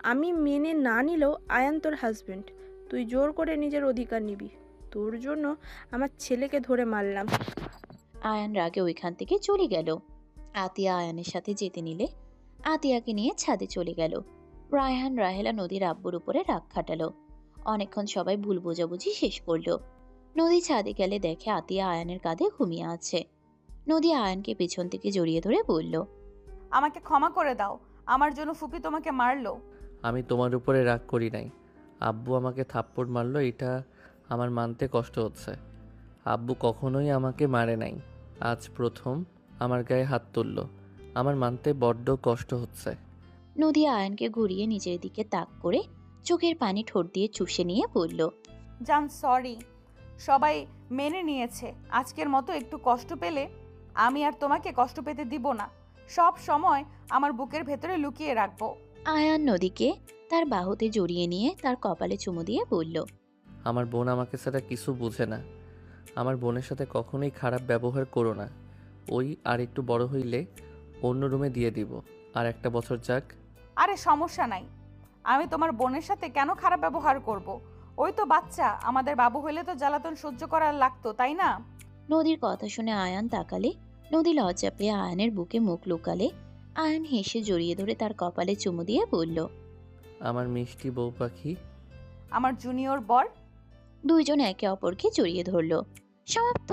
আমি মেনে না নিলেও আয়ান তোর হাজবেন্ড, তুই জোর করে নিজের অধিকার নিবি। তোর জন্য আমার ছেলেকে ধরে মারলাম। আয়ান রাগে ওইখান থেকে চলে গেল। আতিয়া আয়ানের সাথে যেতে নিলে আতিয়াকে নিয়ে ছাদে চলে গেল। রায়হান রাহেলা নদীর আব্বুর উপরে রাগ খাটালো। অনেকক্ষণ সবাই ভুল বোঝাবুঝি শেষ করলো। নদী ছাদে গেলে দেখে আতিয়া আয়ানের কাঁধে ঘুমিয়ে আছে। নদী আয়ানকে পেছন থেকে জড়িয়ে ধরে বলল, আমাকে ক্ষমা করে দাও, আমার জন্য ফুপি তোমাকে মারলো। আমি তোমার উপরে রাগ করি নাই। আব্বু আমাকে থাপ্পড় মারলো, এটা আমার মানতে কষ্ট হচ্ছে। আব্বু কখনোই আমাকে মারে নাই, আজ প্রথম আমার গায়ে হাত তুললো। আমার মানতে বড্ড কষ্ট হচ্ছে। নদী আয়ানকে ঘুরিয়ে নিজের দিকে তাক করে চোখের পানি ঠোঁট দিয়ে চুষে নিয়ে বলল, জান সরি, সবাই মেনে নিয়েছে। আজকের মতো একটু কষ্ট পেলে আমি আর তোমাকে কষ্ট পেতে দিব না। সব সময় আমার বুকের ভেতরে লুকিয়ে রাখবো। আয়ান নদীকে তার বাহুতে জড়িয়ে নিয়ে তার কপালে চুমু দিয়ে বলল, আমার বোন আমাকে ছাড়া কিছু বুঝে না। আমার বোনের সাথে কখনোই খারাপ ব্যবহার করো না। ওই আর একটু বড় হইলে অন্য রুমে দিয়ে দিব। আর একটা বছর যাক। আরে সমস্যা নাই, আমি তোমার বোনের সাথে কেন খারাপ ব্যবহার করব? ওই তো বাচ্চা, আমাদের বাবু হইলে তো জ্বালাতন সহ্য করার লাগতো, তাই না? নদীর কথা শুনে আয়ান তাকালে। নদী লজ্জা পেয়ে আয়ানের বুকে মুখ লুকালে। আয়ান হেসে জড়িয়ে ধরে তার কপালে চুমু দিয়ে বলল, আমার মিষ্টি বউ পাখি। আমার জুনিয়র বর। দুইজন একে অপরকে জড়িয়ে ধরল। সমাপ্ত।